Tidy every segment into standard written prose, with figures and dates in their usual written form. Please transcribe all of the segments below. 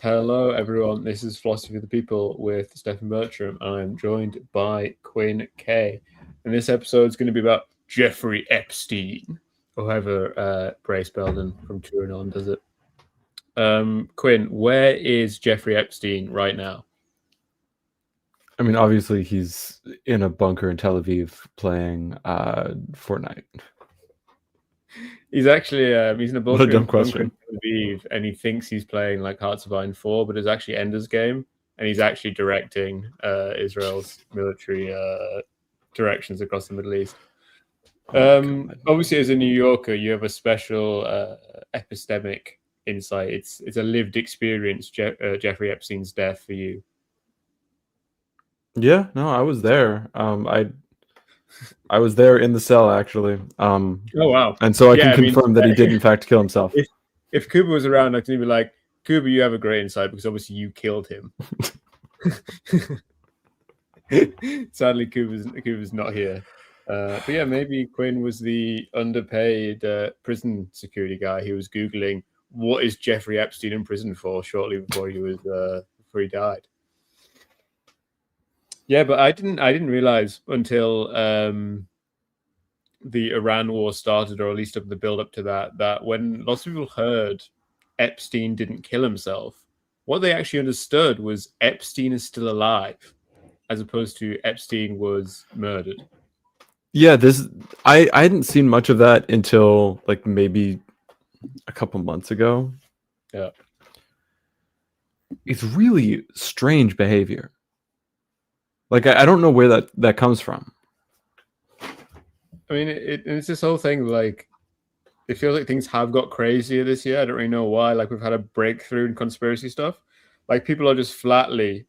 Hello, everyone. This is Philosophy of the People with Stefan Bertram, and I'm joined by Quinn K. And this episode is going to be about Jeffrey Epstein, or however Brace Belden from Turanon does it. Quinn, where is Jeffrey Epstein right now? I mean, obviously, he's in a bunker in Tel Aviv playing Fortnite. He's actually he's in a What a bunker dumb in question. Tel Aviv, and he thinks he's playing like Hearts of Iron 4, but it's actually Ender's Game, and he's actually directing Israel's military directions across the Middle East. Obviously, as a New Yorker, you have a special epistemic insight. It's a lived experience, Jeffrey Epstein's death for you. Yeah, no, I was there. I was there in the cell actually. Oh wow! And so I Yeah, can confirm that he did in fact kill himself. If Kuba was around, I can be like, Kuba, you have a great insight because obviously you killed him. Sadly, Kuba's not here. But yeah, maybe Quinn was the underpaid prison security guy who was Googling what is Jeffrey Epstein in prison for shortly before he died. Yeah, but I didn't realize until the Iran war started, or at least of the build up to that when lots of people heard Epstein didn't kill himself, what they actually understood was Epstein is still alive, as opposed to Epstein was murdered. Yeah, I hadn't seen much of that until like maybe a couple months ago. Yeah. It's really strange behavior. Like I don't know where that comes from. I mean, it's this whole thing, like, it feels like things have got crazier this year. I don't really know why. Like, we've had a breakthrough in conspiracy stuff. Like, people are just flatly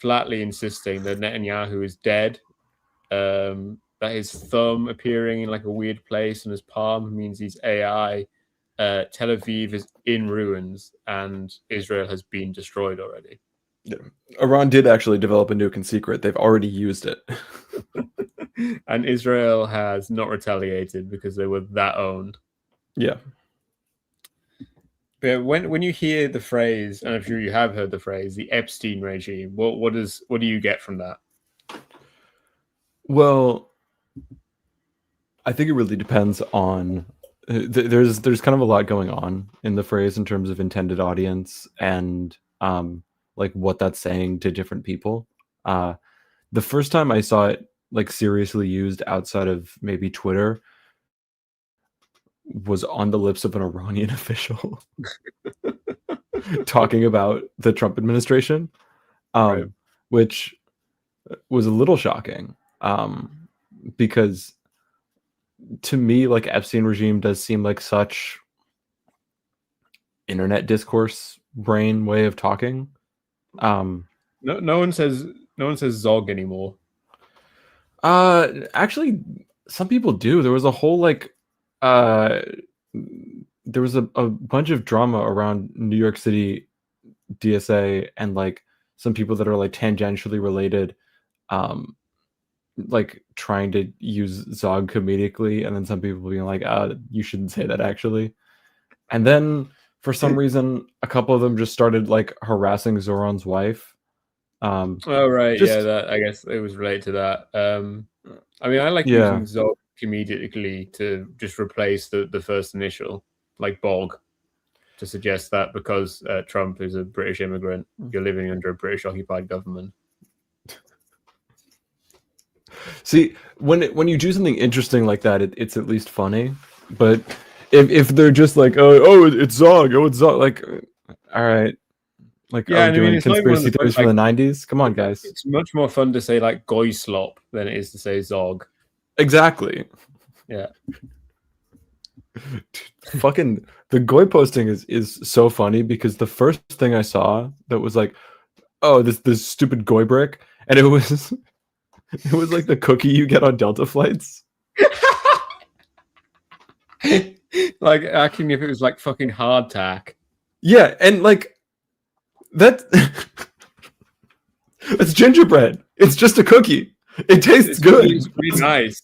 insisting that Netanyahu is dead. That his thumb appearing in like a weird place in his palm means he's AI. Tel Aviv is in ruins, and Israel has been destroyed already. Yeah. Iran did actually develop a nuke in secret. They've already used it. And Israel has not retaliated because they were that owned. Yeah. But when you hear the phrase, and I'm sure you have heard the phrase, the Epstein regime, what do you get from that? Well, I think it really depends on there's kind of a lot going on in the phrase in terms of intended audience and like what that's saying to different people. The first time I saw it like seriously used outside of maybe Twitter was on the lips of an Iranian official talking about the Trump administration, Right. which was a little shocking because to me, like Epstein regime does seem like such internet discourse brain way of talking. No one says Zog anymore. Actually, some people do. There was a whole like there was a bunch of drama around New York City DSA and like some people that are like tangentially related like trying to use Zog comedically, and then some people being like, you shouldn't say that actually. And then for some reason, a couple of them just started like harassing Zoran's wife. Oh right, yeah, I guess it was related to that. I mean, I like using Zog comedically to just replace the first initial, like Bog, to suggest that because Trump is a British immigrant, you're living under a British occupied government. See, when you do something interesting like that, it's at least funny. But if they're just like, oh, it's Zog, like, all right, like, yeah, are we doing conspiracy theories from the 90s? Come on, guys. It's much more fun to say like Goyslop than it is to say Zog. Exactly. Yeah. Fucking the Goy posting is so funny because the first thing I saw that was like, oh, this stupid Goy brick, and it was like the cookie you get on Delta flights. Like acting if it was like fucking hardtack. Yeah, and like that it's gingerbread. It's just a cookie. It tastes good. It's pretty nice.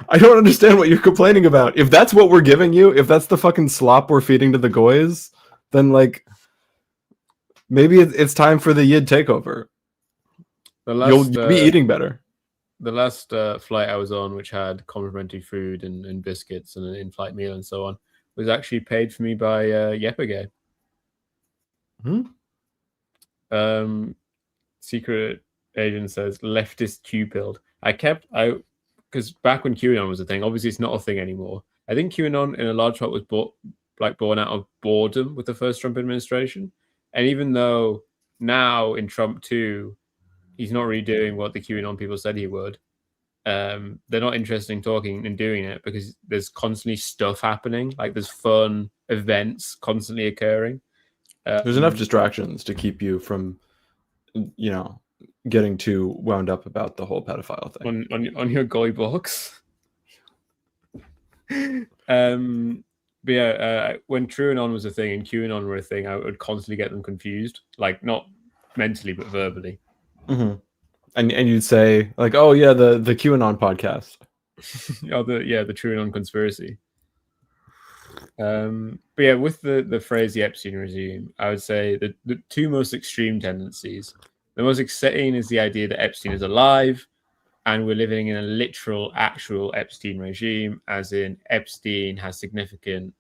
I don't understand what you're complaining about. If that's what we're giving you, if that's the fucking slop we're feeding to the Goys, then like Maybe it's time for the Yid takeover. You'll be eating better. The last flight I was on, which had complimentary food and biscuits and an in-flight meal and so on, was actually paid for me by Yepagay. Secret agent says leftist Q-pilled. Because back when QAnon was a thing, obviously it's not a thing anymore. I think QAnon in a large part was born out of boredom with the first Trump administration. And even though now in Trump 2, he's not really doing what the QAnon people said he would, they're not interested in talking and doing it because there's constantly stuff happening. Like there's fun events constantly occurring. There's enough distractions to keep you from, getting too wound up about the whole pedophile thing on your goy box. But yeah, when TrueAnon was a thing and QAnon were a thing, I would constantly get them confused, like not mentally but verbally. Mm-hmm. And you'd say like, oh yeah, the QAnon podcast. the TrueAnon conspiracy. But yeah, with the phrase the Epstein regime, I would say that the two most extreme tendencies. The most exciting is the idea that Epstein is alive and we're living in a literal, actual Epstein regime, as in Epstein has significant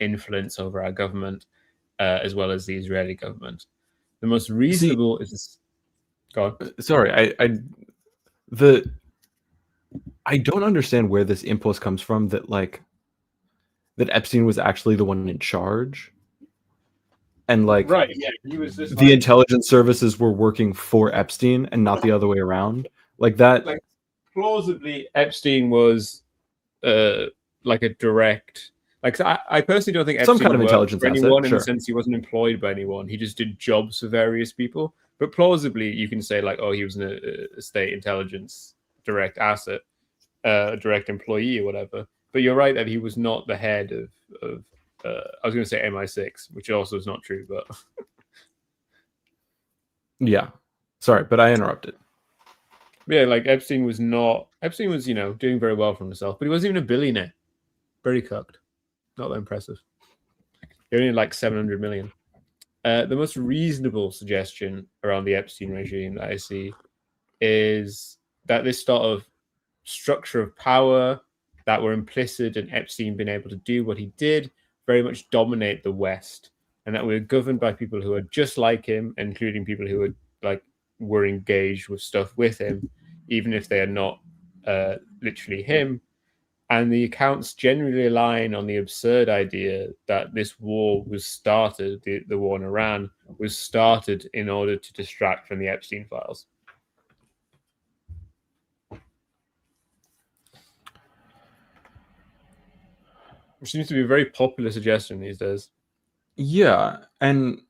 influence over our government, as well as the Israeli government. The most reasonable is this. Go on. Sorry, I don't understand where this impulse comes from that Epstein was actually the one in charge. And right, yeah, he was the intelligence services were working for Epstein and not the other way around. Like that. Like, plausibly, Epstein was like a direct. Like I personally don't think Epstein some kind of intelligence for anyone asset, in the sense he wasn't employed by anyone. He just did jobs for various people. But plausibly, you can say like, oh, he was a state intelligence direct asset, direct employee or whatever. But you're right that he was not the head of I was going to say MI6, which also is not true, but yeah, sorry, but I interrupted. Yeah, like Epstein was, doing very well for himself, but he wasn't even a billionaire. Very cooked. Not that impressive. He only had like 700 million. The most reasonable suggestion around the Epstein regime that I see is that this sort of structure of power that were implicit in Epstein being able to do what he did very much dominate the West, and that we're governed by people who are just like him, including people who were engaged with stuff with him, even if they are not literally him. And the accounts generally align on the absurd idea that this war was started, the war in Iran, was started in order to distract from the Epstein files. Which seems to be a very popular suggestion these days. Yeah, and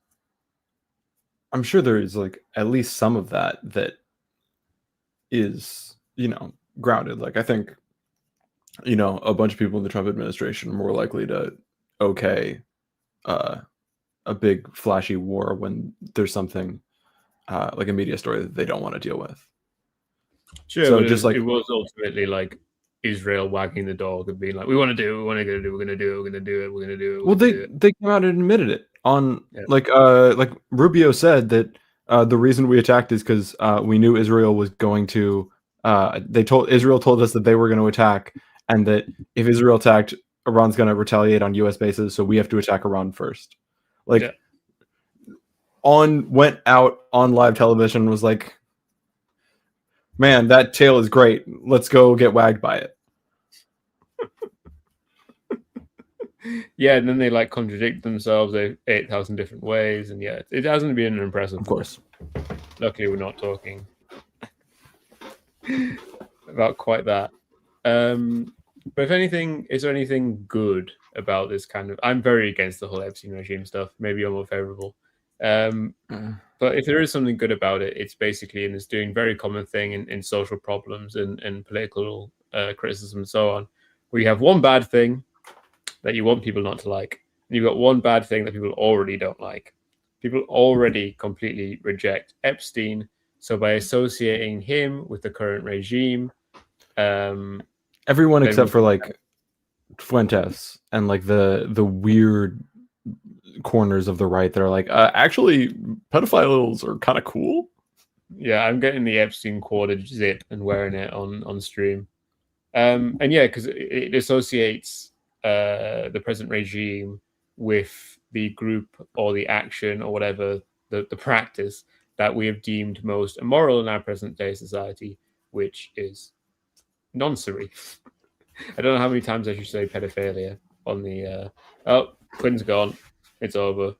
I'm sure there is at least some of that is, grounded. Like I think, a bunch of people in the Trump administration are more likely to a big flashy war when there's something like a media story that they don't want to deal with. Sure, so just it was ultimately like Israel wagging the dog and being like, "We want to do it. We're going to do it. We're going to do it. We're going to do it. We're going to do it." Well, they came out and admitted it on like Rubio said that the reason we attacked is because we knew Israel was going to. Israel told us that they were going to attack, and that if Israel attacked, Iran's going to retaliate on U.S. bases, so we have to attack Iran first. Went out on live television and was like, man, that tail is great. Let's go get wagged by it. Yeah, and then they contradict themselves 8,000 different ways, and yeah, it hasn't been impressive. Of course. Luckily, we're not talking about quite that. But if anything, is there anything good about this kind of? I'm very against the whole Epstein regime stuff. Maybe you're more favorable. But if there is something good about it, it's basically in this doing very common thing in social problems and political criticism and so on, where you have one bad thing that you want people not to like, and you've got one bad thing that people already don't like. People already completely reject Epstein, so by associating him with the current regime, everyone except for Fuentes and the weird corners of the right that are actually pedophiles are kind of cool. Yeah, I'm getting the Epstein quarter zip and wearing it on stream. And yeah, because it associates the present regime with the group or the action or whatever the practice that we have deemed most immoral in our present day society, which is noncery. I don't know how many times I should say pedophilia on the. Oh, Quinn's gone. It's over.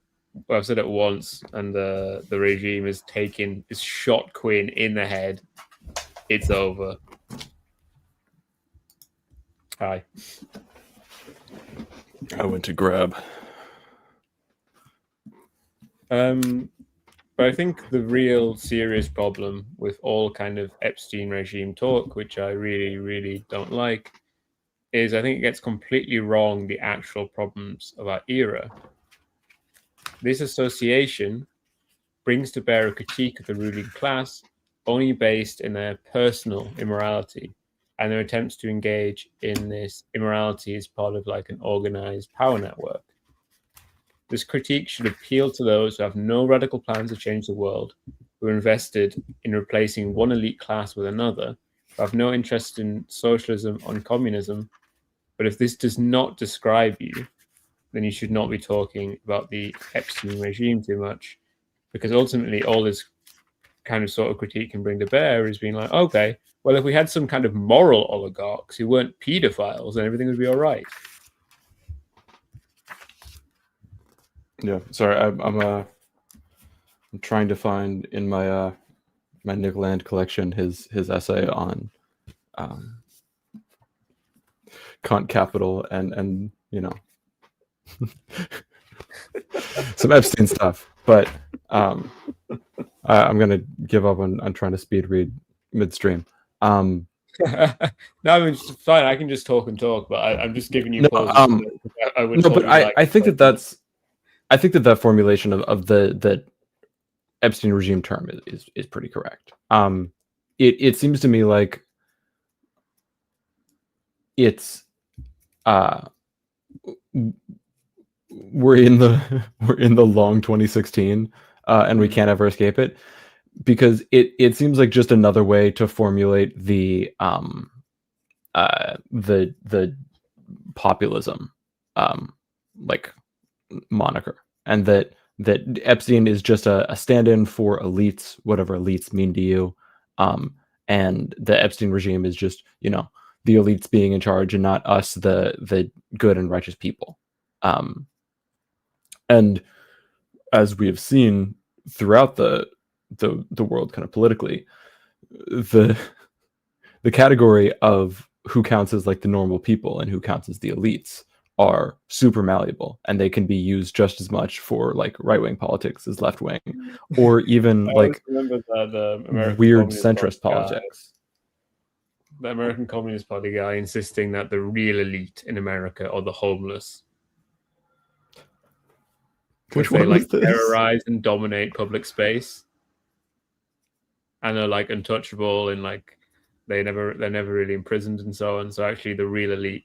Well, I've said it once, and the regime is shot Quinn in the head. It's over. Hi. I went to grab. But I think the real serious problem with all kind of Epstein regime talk, which I really, really don't like, is I think it gets completely wrong the actual problems of our era. This association brings to bear a critique of the ruling class only based in their personal immorality, and their attempts to engage in this immorality as part of like an organized power network. This critique should appeal to those who have no radical plans to change the world, who are invested in replacing one elite class with another, who have no interest in socialism or communism. But if this does not describe you, then you should not be talking about the Epstein regime too much, because ultimately all this kind of sort of critique can bring to bear is being like, okay, well, if we had some kind of moral oligarchs who weren't pedophiles, then everything would be all right. Yeah, sorry, I'm trying to find in my my Nick Land collection his essay on Kant Capital and you know some Epstein stuff, but I'm gonna give up on trying to speed read midstream. No, I mean, it's fine. I can just talk and talk, but I'm just giving you. I think that formulation of the Epstein regime term is pretty correct. It seems to me like it's we're in the long 2016 and we can't ever escape it, because it seems like just another way to formulate the populism like moniker, and that Epstein is just a stand-in for elites, whatever elites mean to you, and the Epstein regime is just, you know, the elites being in charge and not us, the good and righteous people. And as we have seen throughout the world, kind of politically, the category of who counts as like the normal people and who counts as the elites are super malleable, and they can be used just as much for like right-wing politics as left-wing, or even like the weird centrist politics. The American Communist Party guy insisting that the real elite in America are the homeless. Which one was this? Terrorize and dominate public space, and are like untouchable, and like they're never really imprisoned and so on. So actually, the real elite.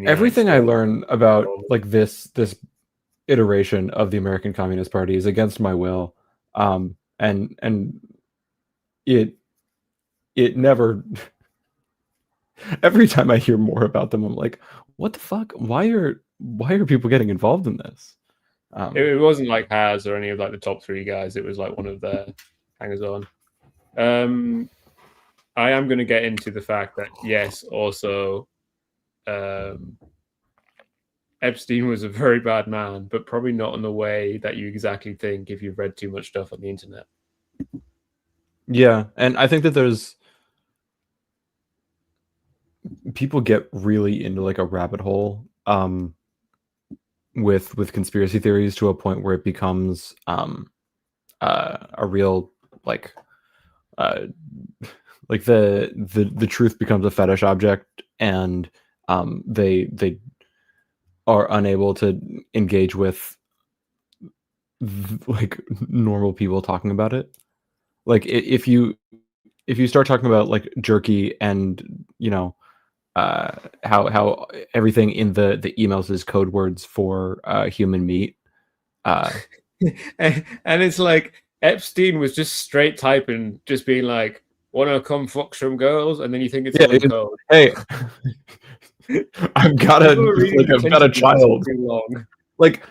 Everything I learn about like this iteration of the American Communist Party is against my will, and it never. Every time I hear more about them, I'm like, what the fuck? Why are people getting involved in this? It wasn't like Has or any of like the top three guys. It was like one of their hangers on. I am going to get into the fact that yes, also. Epstein was a very bad man, but probably not in the way that you exactly think if you've read too much stuff on the internet. Yeah, and I think that there's people get really into like a rabbit hole with conspiracy theories to a point where it becomes a real like the truth becomes a fetish object, and they are unable to engage with like normal people talking about it. Like if you start talking about like jerky and, you know, how everything in the emails is code words for human meat, and it's like Epstein was just straight typing, just being like, "Wanna come fuck some girls?" And then you think it's all in code. Hey, I've got a child. Too long. Like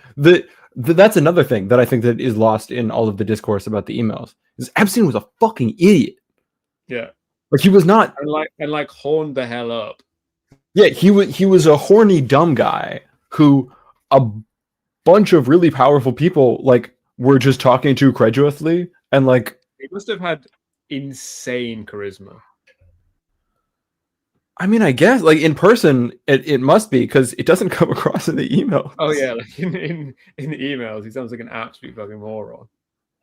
that's another thing that I think that is lost in all of the discourse about the emails. Is Epstein was a fucking idiot. Yeah, like he was not, and like horned the hell up. Yeah, he was a horny dumb guy who a bunch of really powerful people like were just talking to credulously, and like he must have had insane charisma. I mean, I guess like in person it must be, because it doesn't come across in the email. Oh yeah, like in the emails, he sounds like an absolute fucking moron.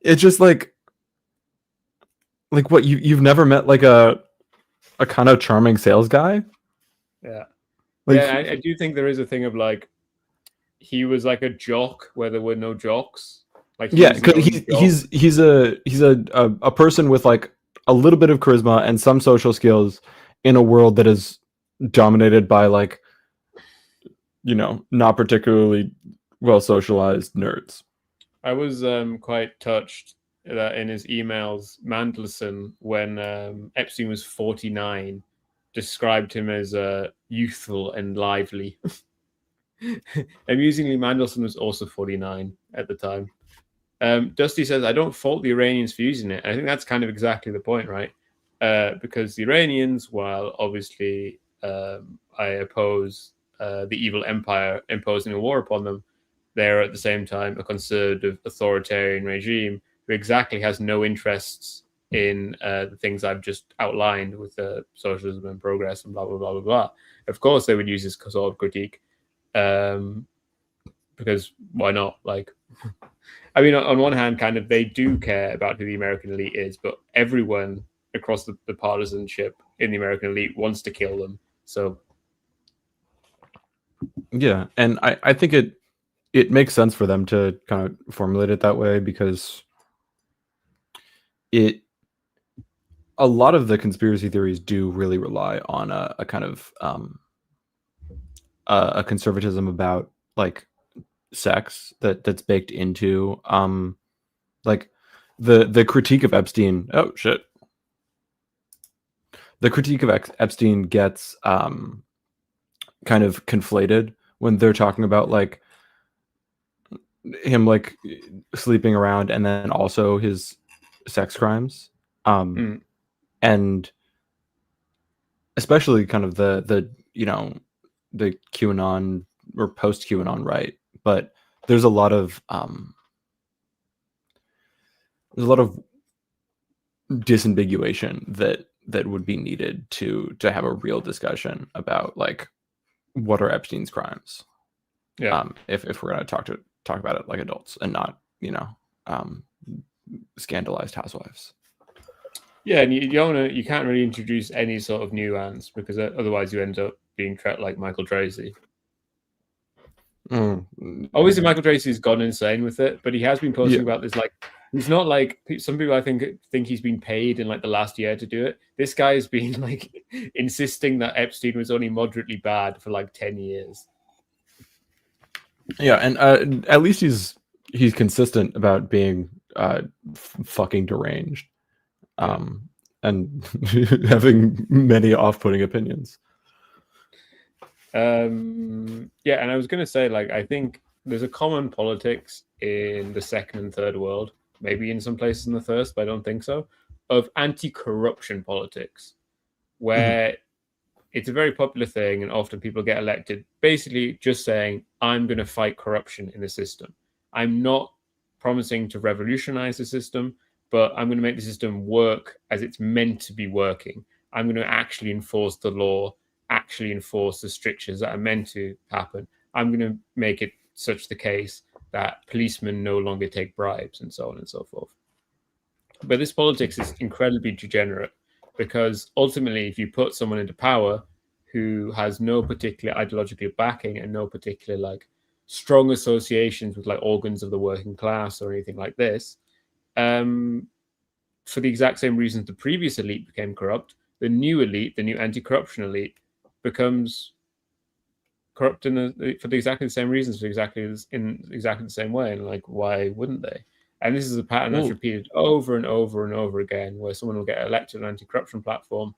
It's just like what, you've never met like a kind of charming sales guy? Yeah. Like, yeah, I do think there is a thing of like he was like a jock where there were no jocks. Like yeah, because he's a person with like a little bit of charisma and some social skills in a world that is dominated by like, you know, not particularly well socialized nerds. I was quite touched that in his emails, Mandelson, when Epstein was 49, described him as youthful and lively. Amusingly, Mandelson was also 49 at the time. Dusty says, I don't fault the Iranians for using it. I think that's kind of exactly the point, right? Because the Iranians, while obviously I oppose the evil empire imposing a war upon them, they're at the same time a conservative authoritarian regime who exactly has no interests in the things I've just outlined with socialism and progress and blah, blah, blah, blah, blah. Of course, they would use this sort of critique because why not? Like, I mean, on one hand, kind of they do care about who the American elite is, but everyone across the partisanship in the American elite wants to kill them. So, yeah, and I think it makes sense for them to kind of formulate it that way, because a lot of the conspiracy theories do really rely on a kind of a conservatism about like sex that's baked into like the critique of Epstein. Oh shit. The critique of Epstein gets kind of conflated when they're talking about like him like sleeping around and then also his sex crimes. And especially kind of the you know, the QAnon or post QAnon right, but there's a lot of disambiguation that would be needed to have a real discussion about like what are Epstein's crimes. Yeah. If we're going to talk about it like adults and not, you know, scandalized housewives. Yeah, and you can't really introduce any sort of nuance because otherwise you end up being treated like Michael Tracy. Obviously, Michael Tracy's gone insane with it, but he has been posting about this. Like, he's not like some people. I think he's been paid in like the last year to do it. This guy has been like insisting that Epstein was only moderately bad for like 10 years. Yeah, and at least he's consistent about being fucking deranged, and having many off-putting opinions. Yeah, and I was going to say, like, I think there's a common politics in the second and third world, maybe in some places in the first, but I don't think so, of anti-corruption politics, where it's a very popular thing and often people get elected basically just saying, I'm going to fight corruption in the system. I'm not promising to revolutionize the system, but I'm going to make the system work as it's meant to be working. I'm going to actually enforce the law, actually enforce the strictures that are meant to happen. I'm going to make it such the case that policemen no longer take bribes and so on and so forth. But this politics is incredibly degenerate because ultimately, if you put someone into power who has no particular ideological backing and no particular like strong associations with like organs of the working class or anything like this, for the exact same reasons the previous elite became corrupt, the new elite, the new anti-corruption elite, becomes corrupt for exactly the same reasons, in exactly the same way. And like, why wouldn't they? And this is a pattern that's repeated over and over and over again, where someone will get elected on an anti-corruption platform,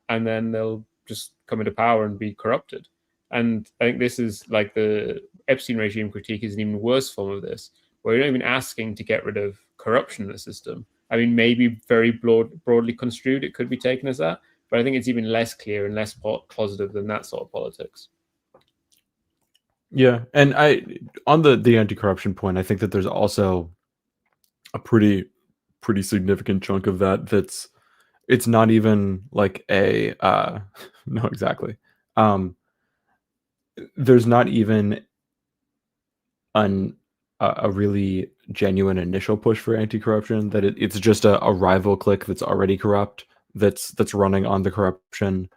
and then they'll just come into power and be corrupted. And I think this is like the Epstein regime critique is an even worse form of this, where you're not even asking to get rid of corruption in the system. I mean, maybe very broadly construed, it could be taken as that, but I think it's even less clear and less positive than that sort of politics. Yeah, and on the anti-corruption point, I think that there's also a pretty significant chunk of that's it's not even like a no, exactly. There's not even a really genuine initial push for anti-corruption, that it's just a rival clique that's already corrupt, that's running on the corruption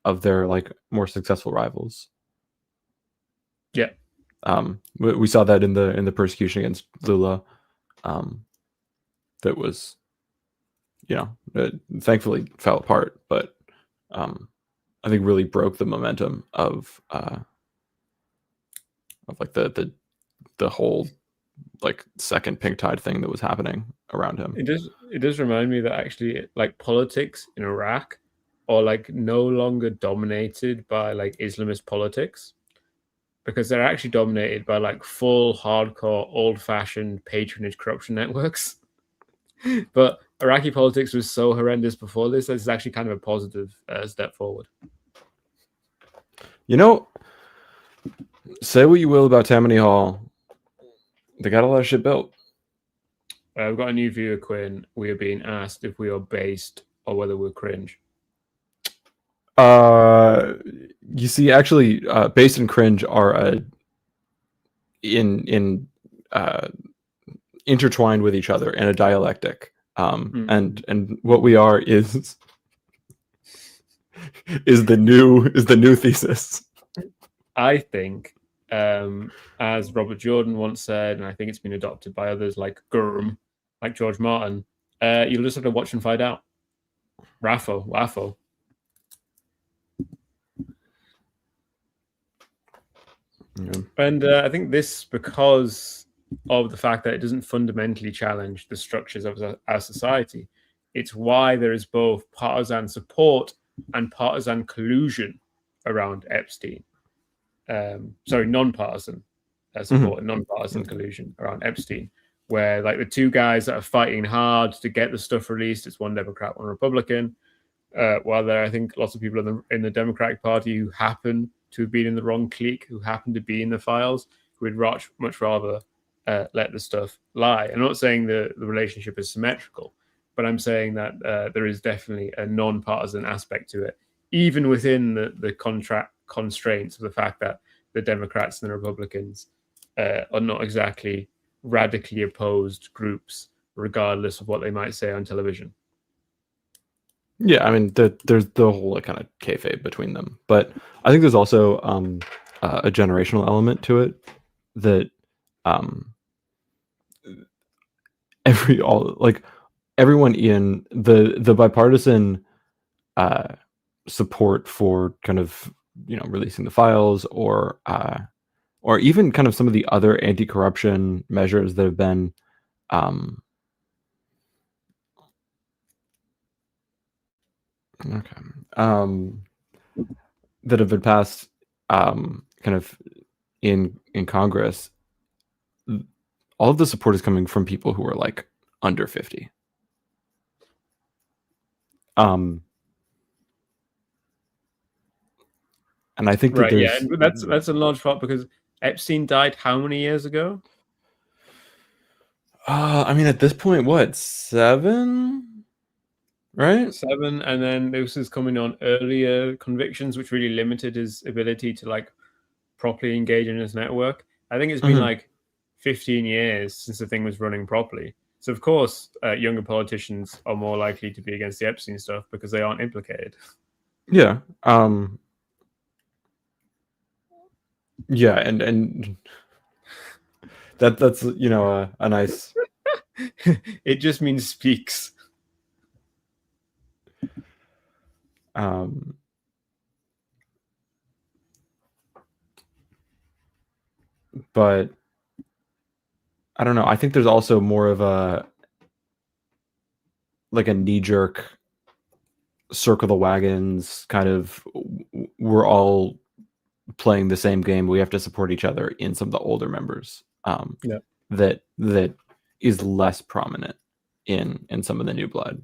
of their like more successful rivals. Yeah. We saw that in the persecution against Lula. That was, it thankfully fell apart, but I think really broke the momentum of like the whole like second pink tide thing that was happening around him. It does remind me that actually like politics in Iraq are like no longer dominated by like Islamist politics, because they're actually dominated by like full hardcore old-fashioned patronage corruption networks. But Iraqi politics was so horrendous before this is actually kind of a positive step forward. Say what you will about Tammany Hall, they got a lot of shit built. We've got a new viewer, Quinn. We are being asked if we are based or whether we're cringe. You see, actually, based and cringe are intertwined with each other in a dialectic. And what we are is the new thesis. I think, as Robert Jordan once said, and I think it's been adopted by others like Gurm, like George Martin, you'll just have to watch and find out. Raffo, waffo. Yeah. And I think this, because of the fact that it doesn't fundamentally challenge the structures of our society, it's why there is both partisan support and partisan collusion around Epstein. Non-partisan support and non-partisan collusion around Epstein, where like the two guys that are fighting hard to get the stuff released, it's one Democrat, one Republican. While there are, I think, lots of people in the Democratic Party who happen to have been in the wrong clique, who happen to be in the files, who would much rather let the stuff lie. I'm not saying the relationship is symmetrical, but I'm saying that there is definitely a non-partisan aspect to it, even within the contract constraints of the fact that the Democrats and the Republicans are not exactly radically opposed groups, regardless of what they might say on television. Yeah, I mean, there's the whole like, kind of kayfabe between them, but I think there's also a generational element to it that everyone in the bipartisan support for kind of releasing the files, or even kind of some of the other anti-corruption measures that have been that have been passed kind of in Congress. All of the support is coming from people who are like under 50. And I think that and that's a large part because Epstein died how many years ago? I mean, at this point, what, 7? Right? 7, and then this is coming on earlier convictions, which really limited his ability to like properly engage in his network. I think it's been like 15 years since the thing was running properly. So of course, younger politicians are more likely to be against the Epstein stuff because they aren't implicated. Yeah. Yeah, and that's a nice. It just means speaks. But I don't know. I think there's also more of a like a knee-jerk circle the wagons kind of, we're all playing the same game, we have to support each other in some of the older members, Yeah. that is less prominent in some of the new blood.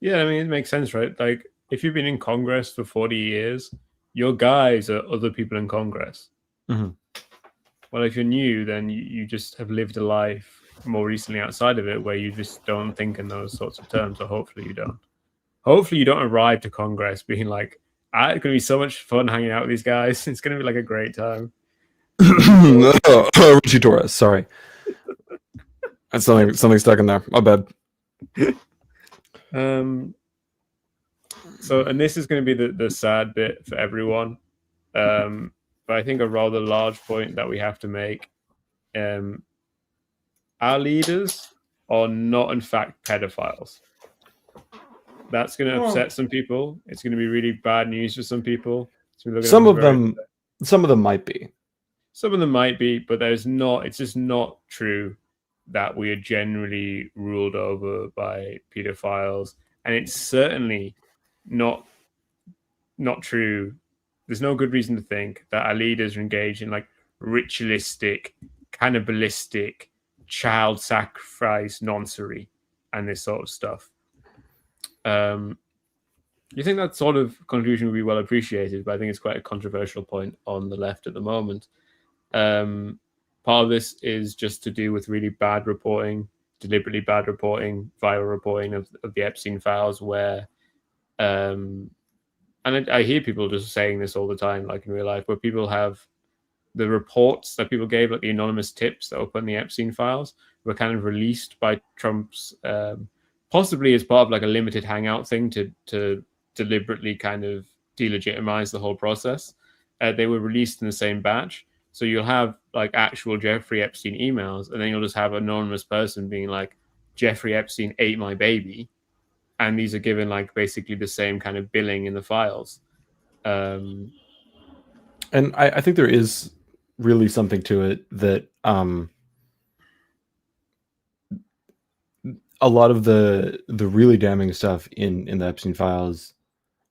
Yeah, I mean, it makes sense, right? Like, if you've been in Congress for 40 years, your guys are other people in Congress. Mm-hmm. Well, if you're new, then you just have lived a life more recently outside of it where you just don't think in those sorts of terms, or hopefully you don't. Hopefully you don't arrive to Congress being like, it's going to be so much fun hanging out with these guys. It's going to be like a great time. Richie Torres, sorry. That's something stuck in there. My bad. So, and this is going to be the sad bit for everyone. But I think a rather large point that we have to make, our leaders are not, in fact, pedophiles. That's going to upset some people. It's going to be really bad news for some people. Some of them might be. Some of them might be, but it's just not true that we are generally ruled over by pedophiles. And it's certainly not true. There's no good reason to think that our leaders are engaged in like ritualistic, cannibalistic, child sacrifice nonsense and this sort of stuff. You think that sort of conclusion would be well appreciated, but I think it's quite a controversial point on the left at the moment. Part of this is just to do with really bad reporting, deliberately bad reporting, viral reporting of the Epstein files, where, and I hear people just saying this all the time, like in real life, where people have the reports that people gave, like the anonymous tips that were put in the Epstein files, were kind of released by Trump's, possibly as part of like a limited hangout thing to deliberately kind of delegitimize the whole process. They were released in the same batch. So you'll have like actual Jeffrey Epstein emails, and then you'll just have an anonymous person being like, Jeffrey Epstein ate my baby. And these are given like basically the same kind of billing in the files. And I think there is really something to it that a lot of the really damning stuff in the Epstein files,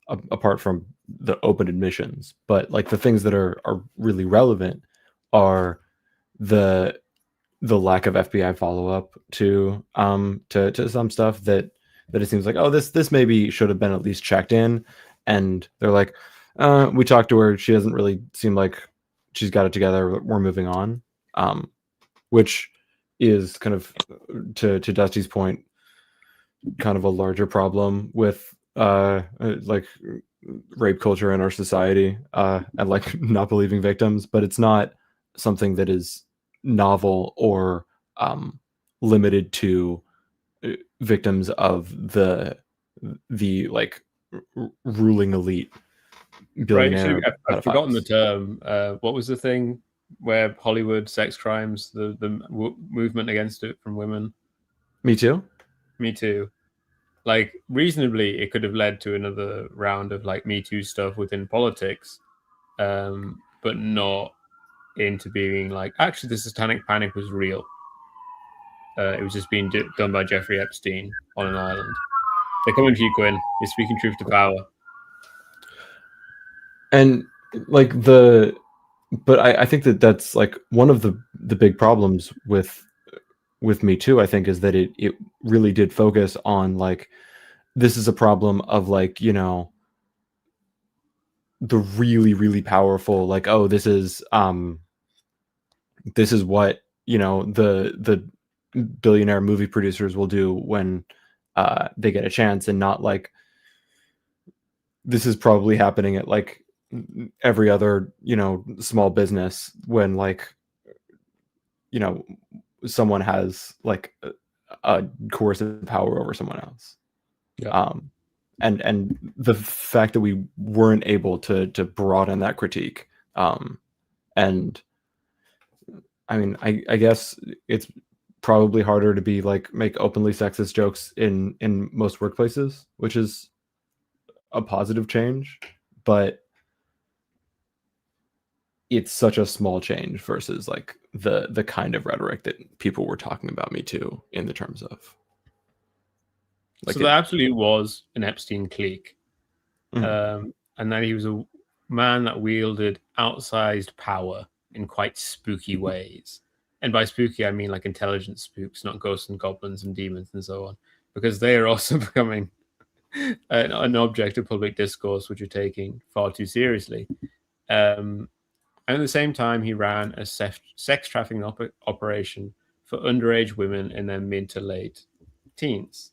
apart from the open admissions, but like the things that are really relevant are the lack of FBI follow-up to some stuff that it seems like, oh, this maybe should have been at least checked in, and they're like, we talked to her, she doesn't really seem like she's got it together, we're moving on, which is kind of, to Dusty's point, kind of a larger problem with like rape culture in our society, and like not believing victims, but it's not something that is novel or limited to victims of the like ruling elite billionaire. Right, I've forgotten the term. What was the thing where Hollywood sex crimes, the movement against it from women? Me Too. Me Too. Like, reasonably, it could have led to another round of like Me Too stuff within politics, but not into being like, actually, the Satanic Panic was real. It was just being done by Jeffrey Epstein on an island. They're coming for you, Quinn. You're speaking truth to power. And like but I think that's like one of the big problems with Me Too, I think, is that it really did focus on like, this is a problem of like, you know, the really, really powerful, like, oh, this is what, you know, the billionaire movie producers will do when they get a chance, and not like, this is probably happening at like every other, you know, small business when like, you know, someone has like a coercive power over someone else. Yeah. And the fact that we weren't able to broaden that critique, and I mean, I guess it's probably harder to be like, make openly sexist jokes in most workplaces, which is a positive change, but it's such a small change versus like the kind of rhetoric that people were talking about Me Too in the terms of. So there absolutely was an Epstein clique, Mm-hmm. and that he was a man that wielded outsized power in quite spooky ways. And by spooky, I mean like intelligent spooks, not ghosts and goblins and demons and so on, because they are also becoming an object of public discourse, which are taking far too seriously. And at the same time, he ran a sex trafficking operation for underage women in their mid to late teens.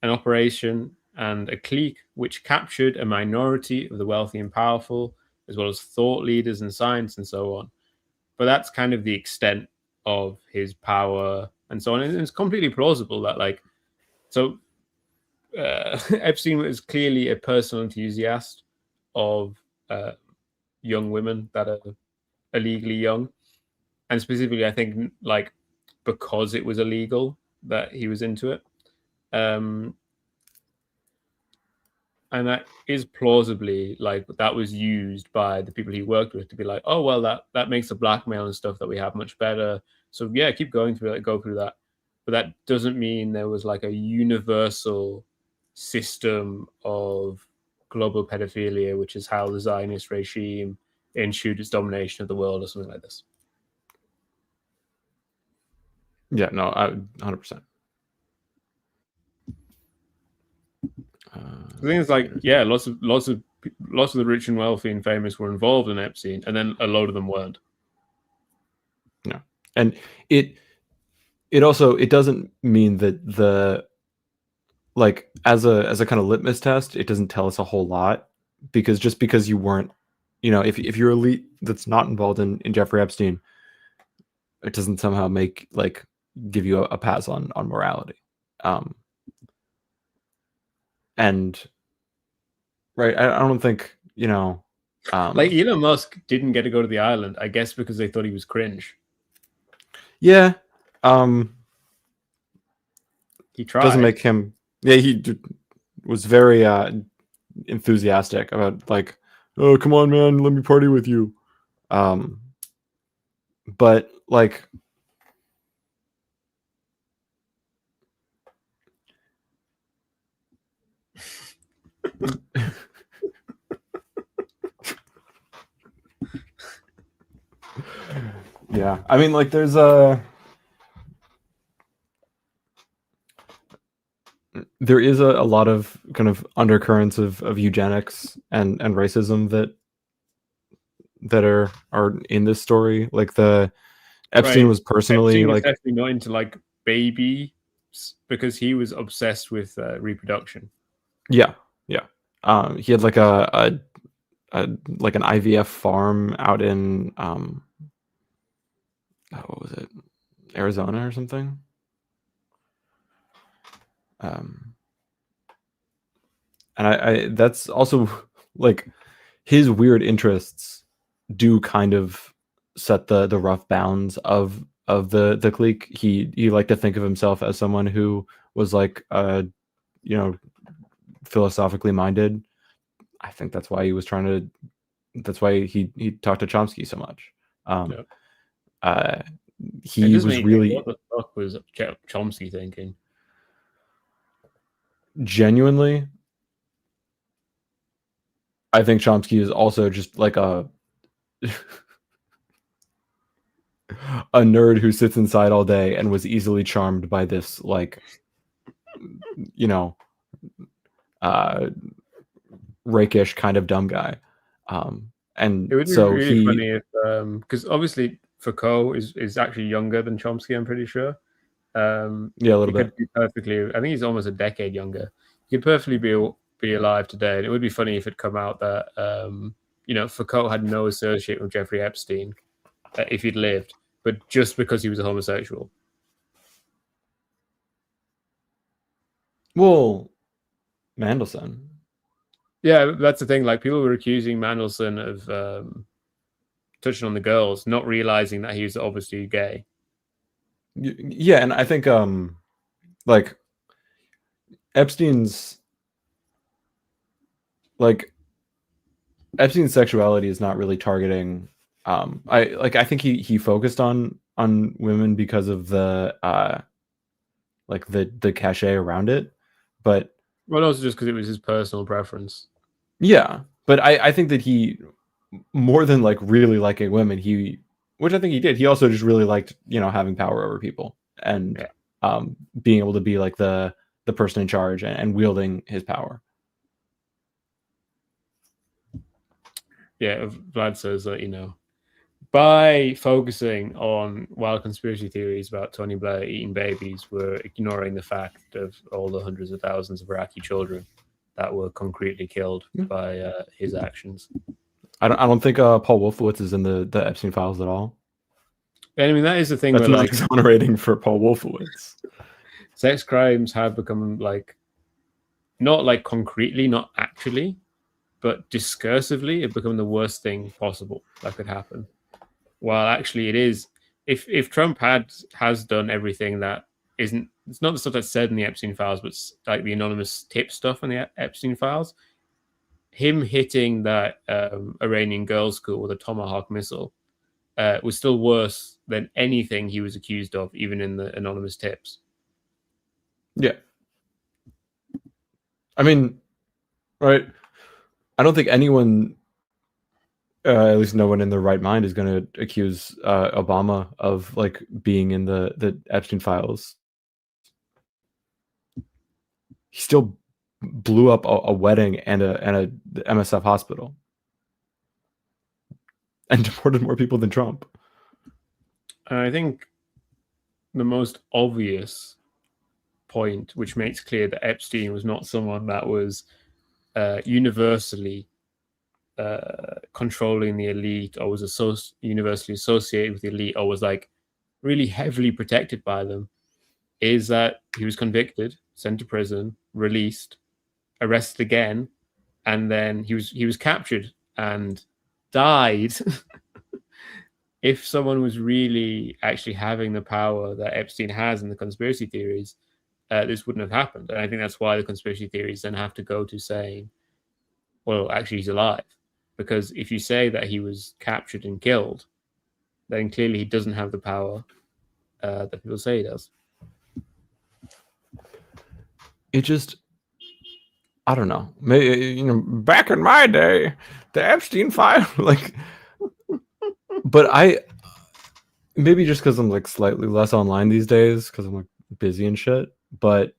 An operation and a clique which captured a minority of the wealthy and powerful, as well as thought leaders in science and so on. But that's kind of the extent of his power and so on. And it's completely plausible that, like, so Epstein was clearly a personal enthusiast of young women that are illegally young. And specifically, I think, like, because it was illegal that he was into it. And that is plausibly like that was used by the people he worked with to be like, oh well, that makes the blackmail and stuff that we have much better. So yeah, keep going through that, go through that. But that doesn't mean there was like a universal system of global pedophilia, which is how the Zionist regime ensured its domination of the world or something like this. Yeah, no, 100%. The thing is, like, yeah, lots of the rich and wealthy and famous were involved in Epstein, and then a load of them weren't. No, and it also, it doesn't mean that the, like, as a kind of litmus test, it doesn't tell us a whole lot, because just because you weren't, if you're elite that's not involved in Jeffrey Epstein, it doesn't somehow make, like, give you a pass on morality. And right, I don't think, like Elon Musk didn't get to go to the island, I guess because they thought he was cringe. Yeah. He tried. Doesn't make him. Yeah, he was very enthusiastic about, like, oh, come on, man, let me party with you. But like, yeah, I mean, like, there's there is a lot of kind of undercurrents of eugenics and racism that are in this story. Like, the Epstein was personally Epstein was like definitely not into like baby because he was obsessed with reproduction. Yeah. He had like a like an IVF farm out in what was it, Arizona or something. And I that's also like his weird interests do kind of set the rough bounds of the clique. He liked to think of himself as someone who was like philosophically minded. I think that's why he was that's why he talked to Chomsky so much. He was really, what the fuck was Chomsky thinking? Genuinely, I think Chomsky is also just like a nerd who sits inside all day and was easily charmed by this, like, rakish kind of dumb guy. And it would be so really funny if because obviously Foucault is actually younger than Chomsky, I'm pretty sure. Yeah, a little bit. Could be perfectly, I think he's almost a decade younger. He could perfectly be alive today, and it would be funny if it come out that Foucault had no association with Jeffrey Epstein if he'd lived, but just because he was a homosexual. Well, Mandelson. Yeah, that's the thing. Like, people were accusing Mandelson of touching on the girls, not realizing that he was obviously gay. Yeah, and I think like Epstein's sexuality is not really targeting I think he focused on women because of the the cachet around it, but also just because it was his personal preference. yeah, but I think that he, more than like really liking women, which I think he did, he also just really liked, having power over people and being able to be like the person in charge and wielding his power. Yeah, Vlad says that, by focusing on wild conspiracy theories about Tony Blair eating babies, we're ignoring the fact of all the hundreds of thousands of Iraqi children that were concretely killed by his actions. I don't think Paul Wolfowitz is in the Epstein files at all. And I mean, that is the thing. That's where not exonerating for Paul Wolfowitz. Sex crimes have become not concretely, not actually, but discursively, have become the worst thing possible that could happen. While actually it is, if Trump has done everything that isn't, it's not the stuff that's said in the Epstein files, but like the anonymous tip stuff in the Epstein files, him hitting that Iranian girls' school with a Tomahawk missile was still worse than anything he was accused of, even in the anonymous tips. Yeah. I mean, right. I don't think anyone, at least no one in their right mind, is going to accuse Obama of being in the Epstein files. He still blew up a wedding and a MSF hospital and deported more people than Trump. I think the most obvious point, which makes clear that Epstein was not someone that was universally controlling the elite, or was universally associated with the elite, or was really heavily protected by them, is that he was convicted, sent to prison, released, arrested again, and then he was captured and died. If someone was really actually having the power that Epstein has in the conspiracy theories, this wouldn't have happened. And I think that's why the conspiracy theories then have to go to saying, well, actually he's alive. Because if you say that he was captured and killed, then clearly he doesn't have the power that people say he does. It just, I don't know. Maybe, back in my day, the Epstein file, but maybe just because I'm slightly less online these days because I'm busy and shit, but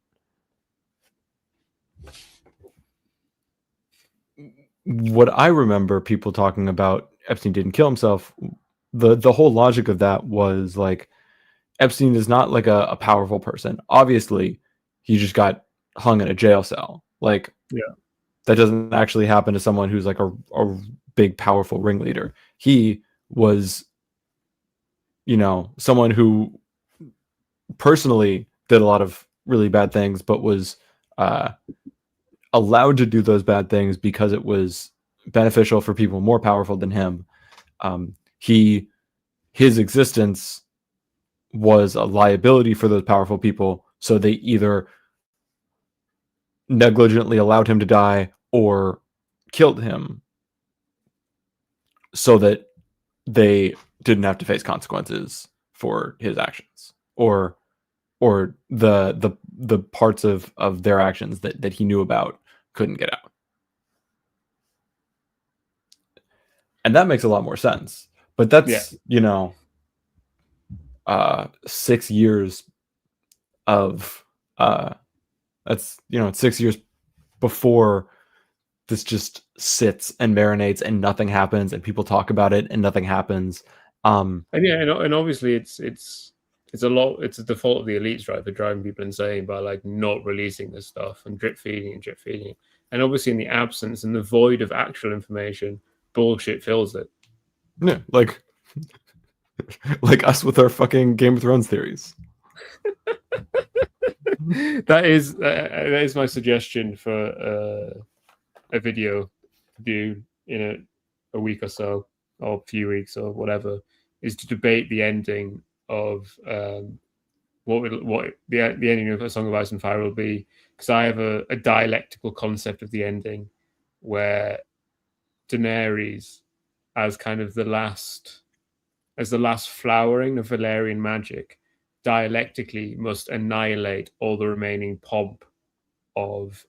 what I remember people talking about Epstein didn't kill himself, the whole logic of that was Epstein is not a powerful person. Obviously, he just got hung in a jail cell. That doesn't actually happen to someone who's a big, powerful ringleader. He was, someone who personally did a lot of really bad things, but was allowed to do those bad things because it was beneficial for people more powerful than him. His existence was a liability for those powerful people, so they either negligently allowed him to die or killed him so that they didn't have to face consequences for his actions or the parts of their actions that he knew about couldn't get out. And that makes a lot more sense. But that's 6 years of that's 6 years before this just sits and marinates and nothing happens and people talk about it and nothing happens. And obviously it's a lot. It's the fault of the elites, right, for driving people insane by not releasing this stuff and drip feeding. And obviously, in the absence and the void of actual information, bullshit fills it. Yeah, like us with our fucking Game of Thrones theories. That is my suggestion for a video to do in a week or so, or a few weeks or whatever, is to debate the ending of what the ending of A Song of Ice and Fire will be, because I have a dialectical concept of the ending where Daenerys as kind of the last flowering of Valerian magic, dialectically must annihilate all the remaining pomp of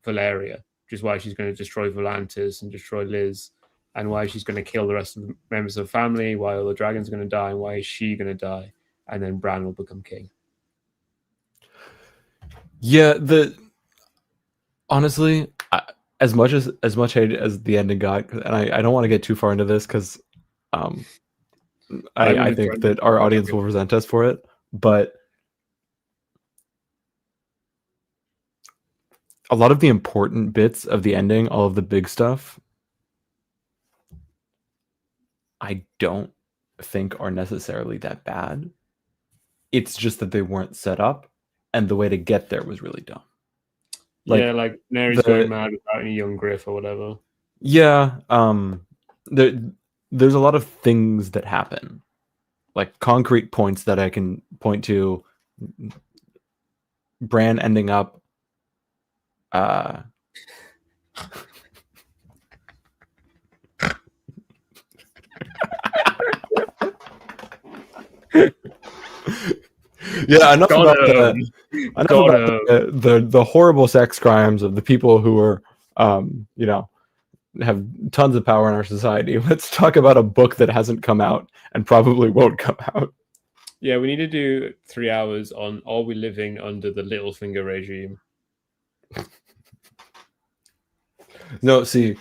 Valeria, which is why she's going to destroy Volantis and destroy Liz, and why she's going to kill the rest of the members of the family, why all the dragons are going to die, and why is she going to die, and then Bran will become king. Yeah, honestly, as much hate as the ending got, and I don't want to get too far into this because I think that our audience will resent us for it, but a lot of the important bits of the ending, all of the big stuff, I don't think are necessarily that bad. It's just that they weren't set up, and the way to get there was really dumb. Like, like Mary's going mad without any young Griff or whatever. Yeah, there's a lot of things that happen, like concrete points that I can point to. Bran ending up yeah, enough about the horrible sex crimes of the people who are you know, have tons of power in our society. Let's talk about a book that hasn't come out and probably won't come out. Yeah, we need to do 3 hours on Are We Living Under the Littlefinger Regime? No, see,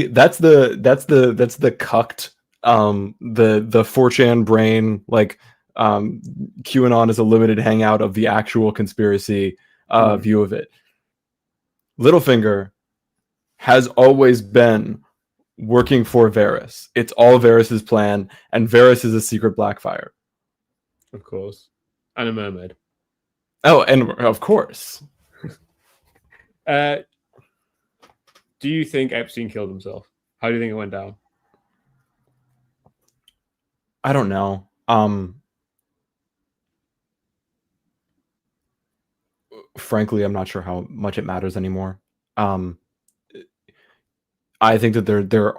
that's the cucked, the 4chan brain, like QAnon is a limited hangout of the actual conspiracy view of it. Littlefinger has always been working for Varys. It's all Varys's plan, and Varys is a secret Blackfire. Of course. And a mermaid. Oh, and of course. Do you think Epstein killed himself? How do you think it went down? I don't know. Frankly, I'm not sure how much it matters anymore. I think that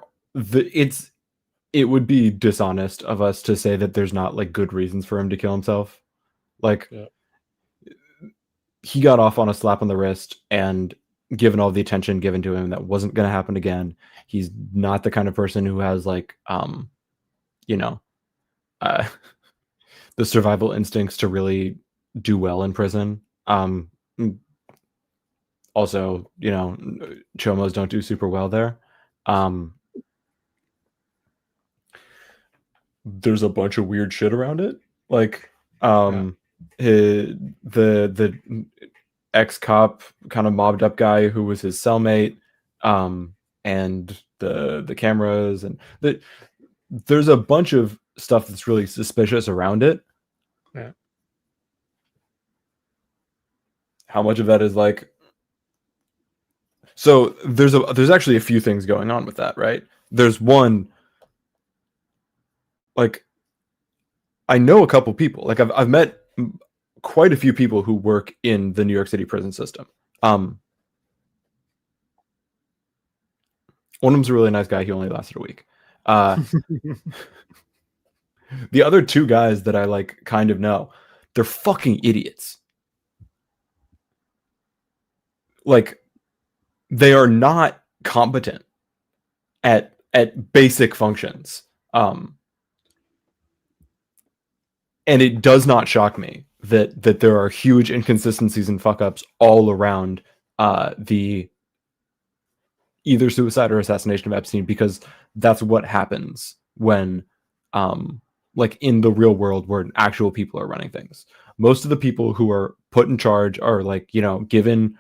it would be dishonest of us to say that there's not like good reasons for him to kill himself. Like, he got off on a slap on the wrist, and given all the attention given to him, that wasn't going to happen again. He's not the kind of person who has like, you know, the survival instincts to really do well in prison. Also, you know, chomos don't do super well there. There's a bunch of weird shit around it, like the ex-cop kind of mobbed up guy who was his cellmate, and the cameras, and there's a bunch of stuff that's really suspicious around it. Yeah. How much of that is like, so there's actually a few things going on with that, right? There's one, like, I know a couple people, like I've met quite a few people who work in the New York City prison system. One of them's a really nice guy. He only lasted a week. The other two guys that I like kind of know, they're fucking idiots. Like, they are not competent at basic functions. And it does not shock me that there are huge inconsistencies and fuck ups all around the either suicide or assassination of Epstein, because that's what happens when like in the real world where actual people are running things. Most of the people who are put in charge are like, you know, given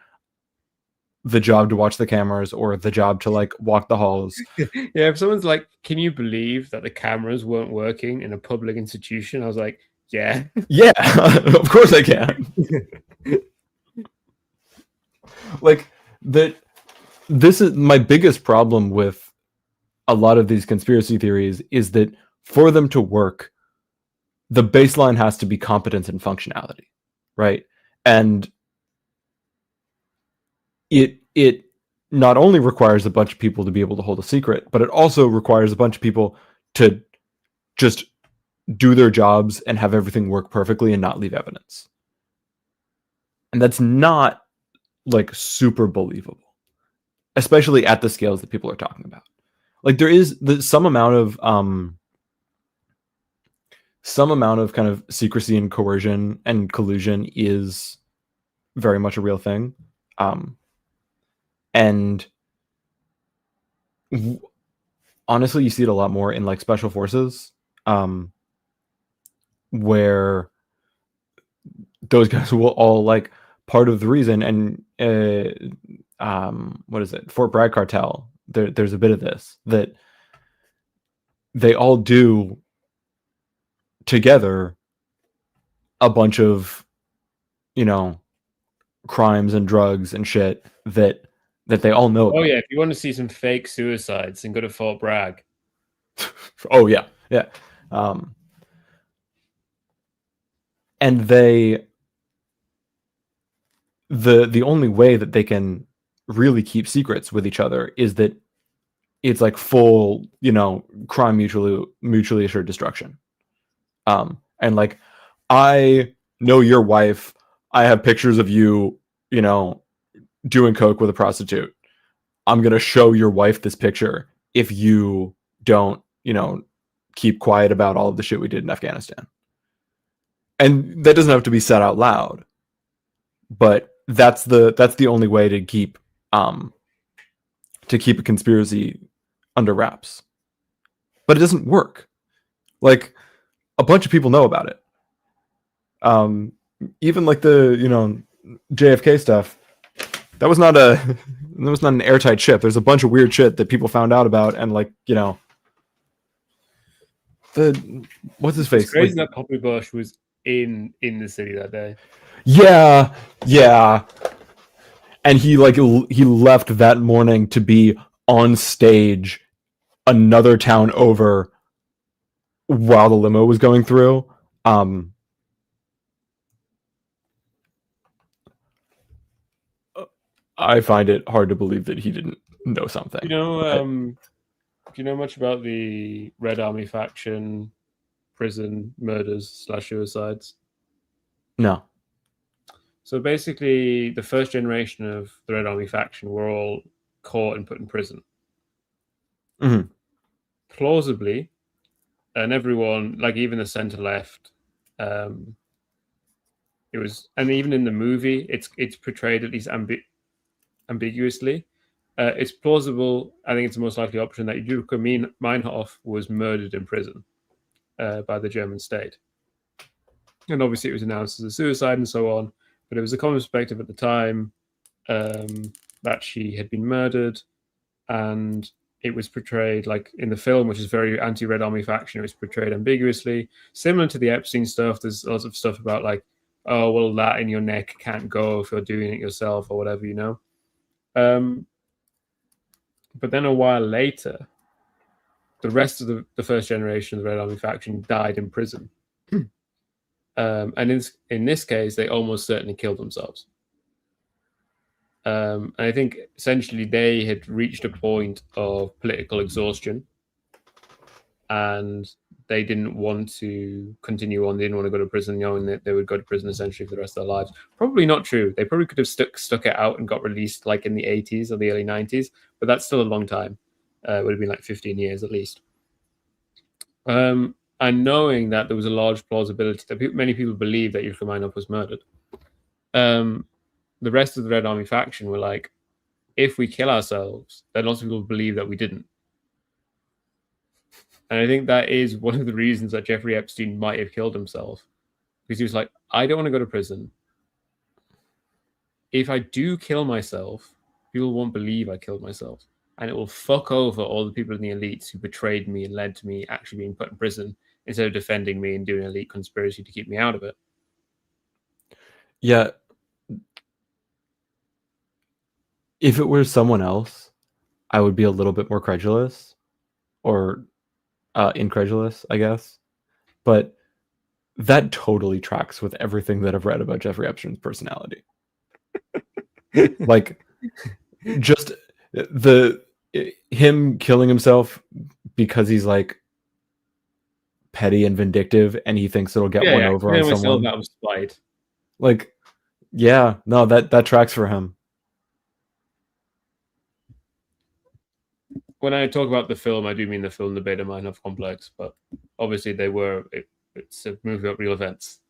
the job to watch the cameras or the job to like walk the halls. Yeah, if someone's like, can you believe that the cameras weren't working in a public institution? I was like, yeah. Yeah, of course I can. Like, this is my biggest problem with a lot of these conspiracy theories, is that for them to work, the baseline has to be competence and functionality, right? And it not only requires a bunch of people to be able to hold a secret, but it also requires a bunch of people to just do their jobs and have everything work perfectly and not leave evidence. And that's not like super believable, especially at the scales that people are talking about. Like there is some amount of kind of secrecy and coercion and collusion is very much a real thing. And honestly, you see it a lot more in like special forces, where those guys will all like part of the reason. And what is it? Fort Bragg cartel. There's a bit of this that they all do together a bunch of, crimes and drugs and shit that they all know Oh about. yeah, if you want to see some fake suicides, then go to Fort Bragg. Oh yeah. And the only way that they can really keep secrets with each other is that it's like full, crime mutually assured destruction. And like, I know your wife. I have pictures of you, doing coke with a prostitute. I'm gonna show your wife this picture if you don't, keep quiet about all of the shit we did in Afghanistan. And that doesn't have to be said out loud, but that's the only way to keep a conspiracy under wraps. But it doesn't work. Like a bunch of people know about it. Even like the JFK stuff, that was not an airtight ship. There's a bunch of weird shit that people found out about, and like what's his face? It's crazy that Poppy Bush was in the city that day. Yeah. And he left that morning to be on stage another town over while the limo was going through. I find it hard to believe that he didn't know something. Do you know much about the Red Army faction prison murders / suicides? No. So basically, the first generation of the Red Army faction were all caught and put in prison. Mm-hmm. Plausibly, and everyone, like even the center left, it was, and even in the movie, it's portrayed at least ambiguously. It's plausible. I think it's the most likely option that Yuka Meinhof was murdered in prison by the German state. And obviously it was announced as a suicide and so on, but it was a common perspective at the time that she had been murdered, and it was portrayed like in the film, which is very anti-Red Army faction, it was portrayed ambiguously. Similar to the Epstein stuff, there's lots of stuff about like, oh, well, that in your neck can't go if you're doing it yourself or whatever, But then a while later, the rest of the first generation of the Red Army faction died in prison. And in this case, they almost certainly killed themselves. And I think essentially they had reached a point of political exhaustion, and they didn't want to continue on. They didn't want to go to prison, knowing that they would go to prison essentially for the rest of their lives. Probably not true. They probably could have stuck it out and got released like in the 80s or the early 90s, but that's still a long time. It would have been like 15 years at least. And knowing that there was a large plausibility that many people believe that Yuka Meinhof was murdered, the rest of the Red Army faction were like, if we kill ourselves, then lots of people believe that we didn't. And I think that is one of the reasons that Jeffrey Epstein might have killed himself, because he was like, I don't want to go to prison. If I do kill myself, people won't believe I killed myself, and it will fuck over all the people in the elites who betrayed me and led to me actually being put in prison, instead of defending me and doing an elite conspiracy to keep me out of it. Yeah. If it were someone else, I would be a little bit more credulous, or incredulous, I guess. But that totally tracks with everything that I've read about Jeffrey Epstein's personality. Like, just him killing himself because he's like petty and vindictive, and he thinks it'll get one over on someone. That was spite. Like, yeah, no, that tracks for him. When I talk about the film, I do mean the film The Beta Minor Complex, but obviously it's a movie about real events.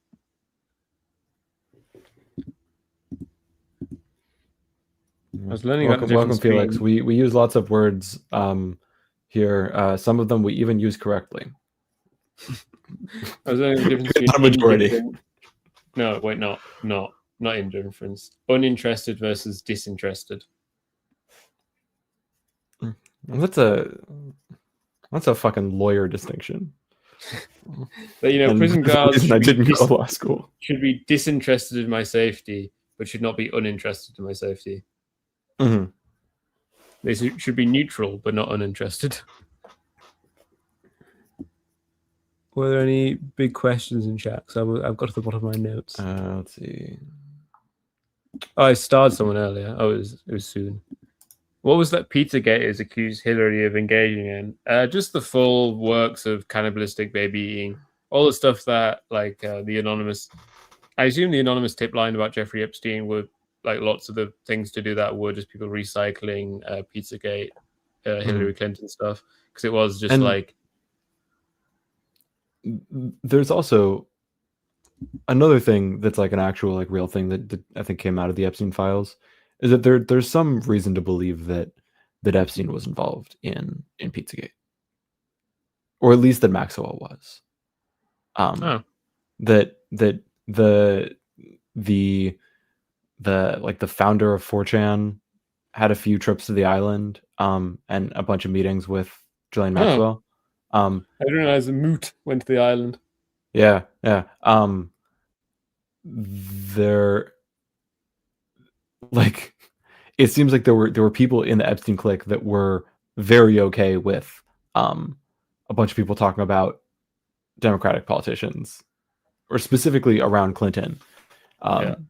I was learning about the difference welcome, Felix. We use lots of words here. Some of them we even use correctly. I was learning the difference between not a majority. No, wait, not indifference. Uninterested versus disinterested. That's a fucking lawyer distinction. But prison guards I didn't go to law school. Should be disinterested in my safety, but should not be uninterested in my safety. Mm-hmm. They should be neutral, but not uninterested. Were there any big questions in chat? So I've got to the bottom of my notes. Let's see. Oh, I starred someone earlier. Oh, it was soon. What was that Pizzagate is accused Hillary of engaging in? Just the full works of cannibalistic baby eating. All the stuff that, like, the anonymous... I assume the anonymous tip line about Jeffrey Epstein would, like, lots of the things to do that were just people recycling Pizzagate, Hillary Clinton stuff. Because it was just, like... There's also another thing that's, like, an actual, like, real thing that I think came out of the Epstein files, is that there's some reason to believe that Epstein was involved in Pizzagate, or at least that Maxwell was. That the like the founder of 4chan had a few trips to the island, and a bunch of meetings with Ghislaine Maxwell. I didn't realize the Moot went to the island. Yeah. There, like, it seems like there were people in the Epstein clique that were very okay with a bunch of people talking about Democratic politicians, or specifically around Clinton,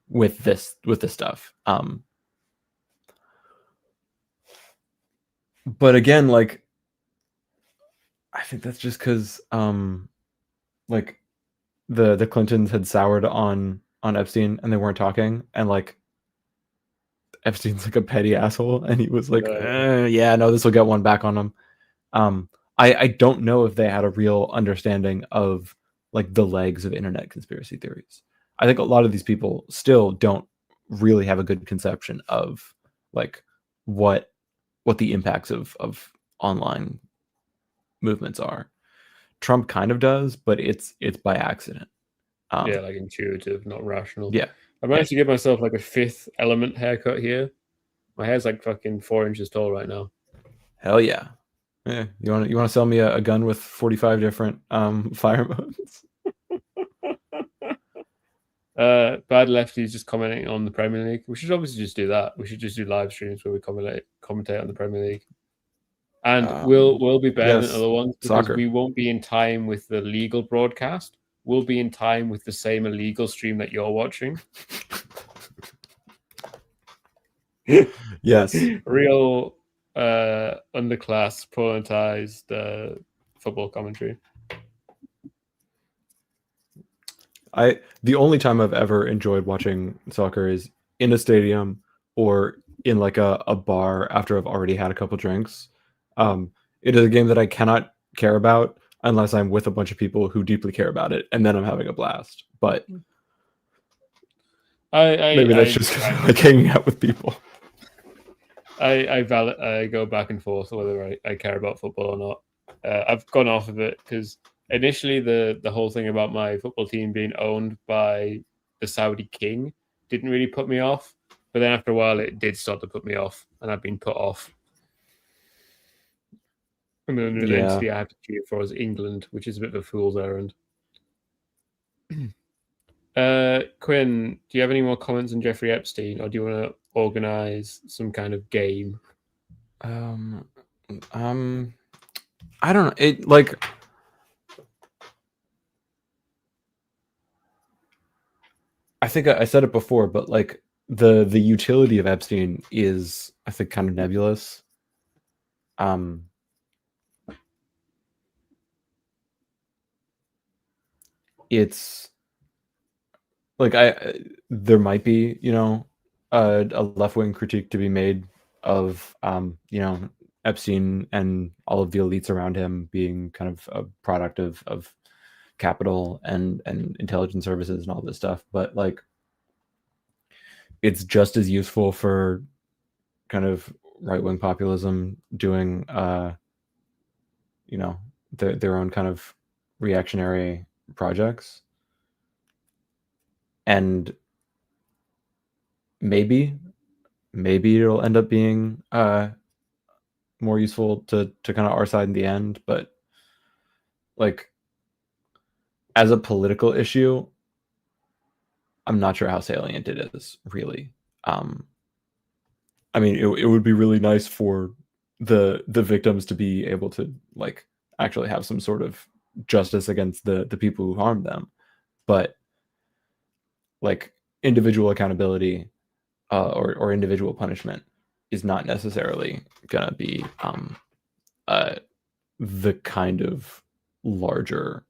with this stuff. But again, like, I think that's just because like the Clintons had soured on Epstein and they weren't talking, and like Epstein's like a petty asshole, and he was like, this will get one back on him. I don't know if they had a real understanding of, like, the legs of internet conspiracy theories. I think a lot of these people still don't really have a good conception of, like, what the impacts of online movements are. Trump kind of does, but it's by accident. Like intuitive, not rational. Yeah. I managed to give myself like a Fifth Element haircut here. My hair's like fucking 4 inches tall right now. Hell yeah. Yeah. You want to sell me a gun with 45 different fire modes? Bad Lefty's just commenting on the Premier League. We should obviously just do that. We should just do live streams where we commentate on the Premier League. And we'll be better than other ones because we won't be in time with the legal broadcast. We'll be in time with the same illegal stream that you're watching. Yes. Real underclass, prioritized football commentary. The only time I've ever enjoyed watching soccer is in a stadium or in like a bar after I've already had a couple drinks. It is a game that I cannot care about unless I'm with a bunch of people who deeply care about it, and then I'm having a blast. But maybe that's just like hanging out with people. I go back and forth whether I care about football or not. I've gone off of it because initially the whole thing about my football team being owned by the Saudi king didn't really put me off, but then after a while it did start to put me off, and I've been put off. And then the entity I have to cheer for is England, which is a bit of a fool's errand. Quinn, do you have any more comments on Jeffrey Epstein, or do you want to organize some kind of game? I don't know. It like I think I said it before, but like the utility of Epstein is, I think, kind of nebulous. it's like there might be, you know, a left-wing critique to be made of, you know, Epstein and all of the elites around him being kind of a product of capital and intelligence services and all this stuff. But like, it's just as useful for kind of right-wing populism doing, you know, their own kind of reactionary projects. And maybe it'll end up being more useful to kind of our side in the end. But like, as a political issue, I'm not sure how salient it is, really. I mean, it would be really nice for the victims to be able to like actually have some sort of justice against the people who harmed them, but like individual accountability or individual punishment is not necessarily gonna be the kind of larger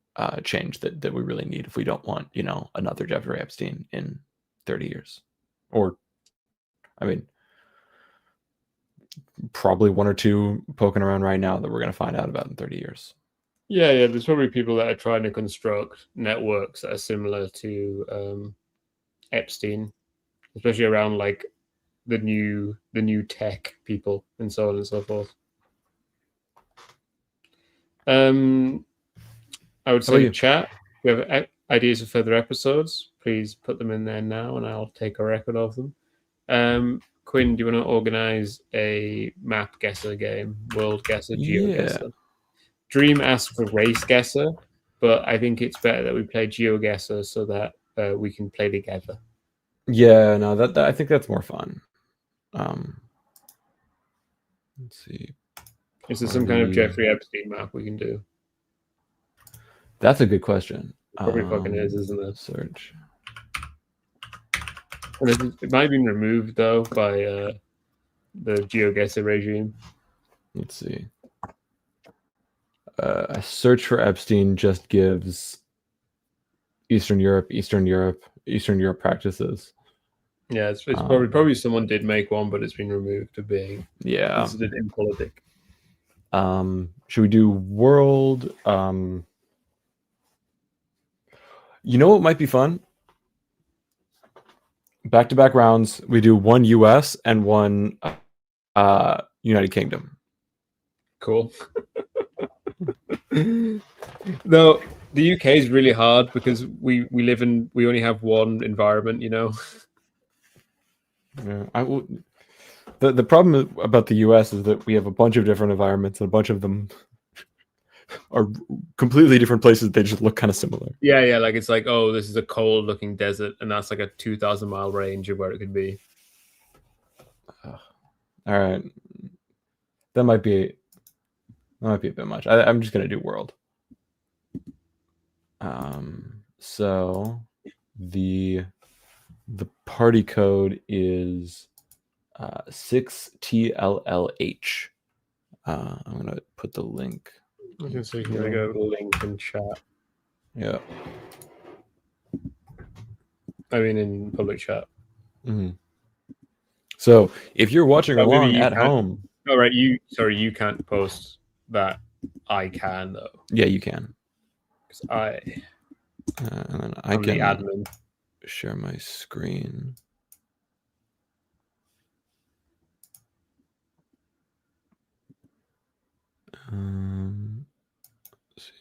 change that we really need if we don't want, you know, another Jeffrey Epstein in 30 years. Or, I mean, probably one or two poking around right now that we're going to find out about in 30 years. Yeah, there's probably people that are trying to construct networks that are similar to Epstein, especially around like the new tech people and so on and so forth. I would say chat. If you have ideas for further episodes, please put them in there now, and I'll take a record of them. Quinn, do you want to organize a map guesser game, world guesser, geo guesser? Dream asked for race guesser, but I think it's better that we play geo guesser so that we can play together. Yeah, no, that I think that's more fun. Let's see. Is there some kind of Jeffrey Epstein map we can do? That's a good question. It probably fucking is, isn't it? Search. And it might have been removed though by the GeoGuessr regime. Let's see. A search for Epstein just gives Eastern Europe practices. Yeah, it's probably someone did make one, but it's been removed to being considered impolitic. Should we do world? You know what might be fun? Back-to-back rounds. We do one US and one United Kingdom. Cool. Though the UK is really hard because we only have one environment, you know. Yeah, the problem about the US is that we have a bunch of different environments and a bunch of them are completely different places. They just look kind of similar. Yeah, like it's like, oh, this is a cold looking desert, and that's like a 2,000 mile range of where it could be. All right, that might be a bit much. I'm just gonna do world. So the party code is 6TLLH. I'm gonna put the link. I can see here we go, link in chat. Yeah. I mean, in public chat. Mm-hmm. So if you're watching along at home, all right, you can't post that. I can though. Yeah, you can. Because and then I can admin. Share my screen. Let's see.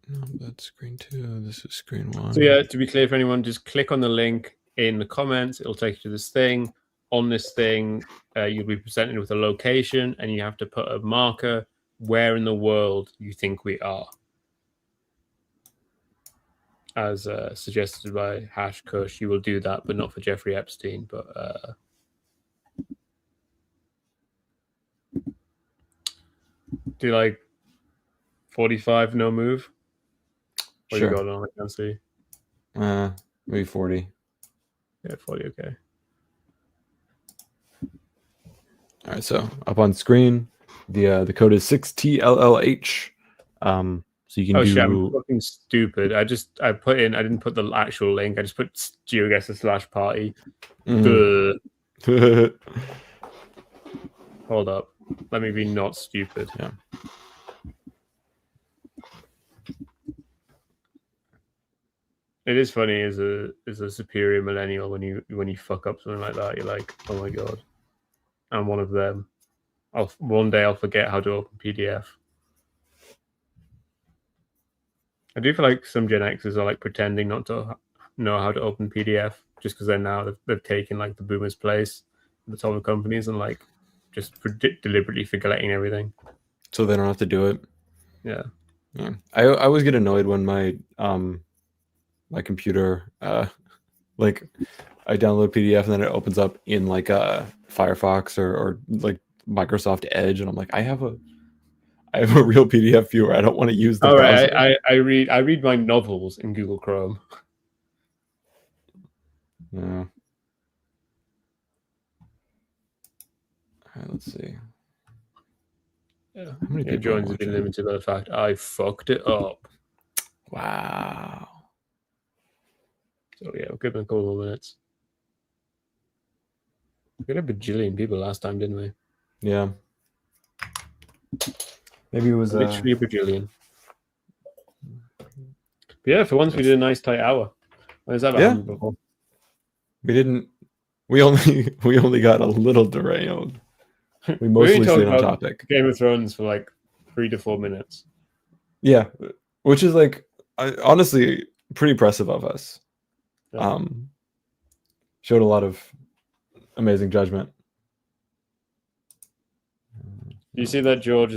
No, that's screen 2. This is screen 1. So yeah, to be clear for anyone, just click on the link in the comments. It'll take you to this thing. On this thing, you'll be presented with a location, and you have to put a marker where in the world you think we are, as suggested by #Kush. You will do that, but not for Jeffrey Epstein. But do like 45 no move? What sure. You got on? I can't see. Maybe 40. Yeah, 40. Okay. All right. So up on screen, The code is 6TLLH. So you can Oh do. shit, I'm fucking stupid. I didn't put the actual link. I just put GeoGuessr/party. Duh. Hold up. Let me be not stupid. Yeah. It is funny as a superior millennial when you fuck up something like that. You're like, oh my god, I'm one of them. One day I'll forget how to open PDF. I do feel like some Gen Xers are like pretending not to know how to open PDF just because they've taken like the boomers' place at the top of companies and like just deliberately forgetting everything. So they don't have to do it. Yeah. I always get annoyed when my my computer like I download a PDF and then it opens up in like a Firefox or like Microsoft Edge, and I'm like, I have a real PDF viewer. I don't want to use the browser. Right. I read my novels in Google Chrome. Yeah. All right, let's see. Yeah. How many people joins have been limited by the fact I fucked it up. Wow. So yeah, we'll give them a couple more minutes. We had a bajillion people last time, didn't we? Yeah. Maybe it was literally a bajillion. But yeah, for once we did a nice tight hour. Has that happened before? We didn't. We only got a little derailed. We mostly stayed on topic. Game of Thrones for like 3 to 4 minutes. Yeah, which is like honestly pretty impressive of us. Yeah. Showed a lot of amazing judgment. You see that George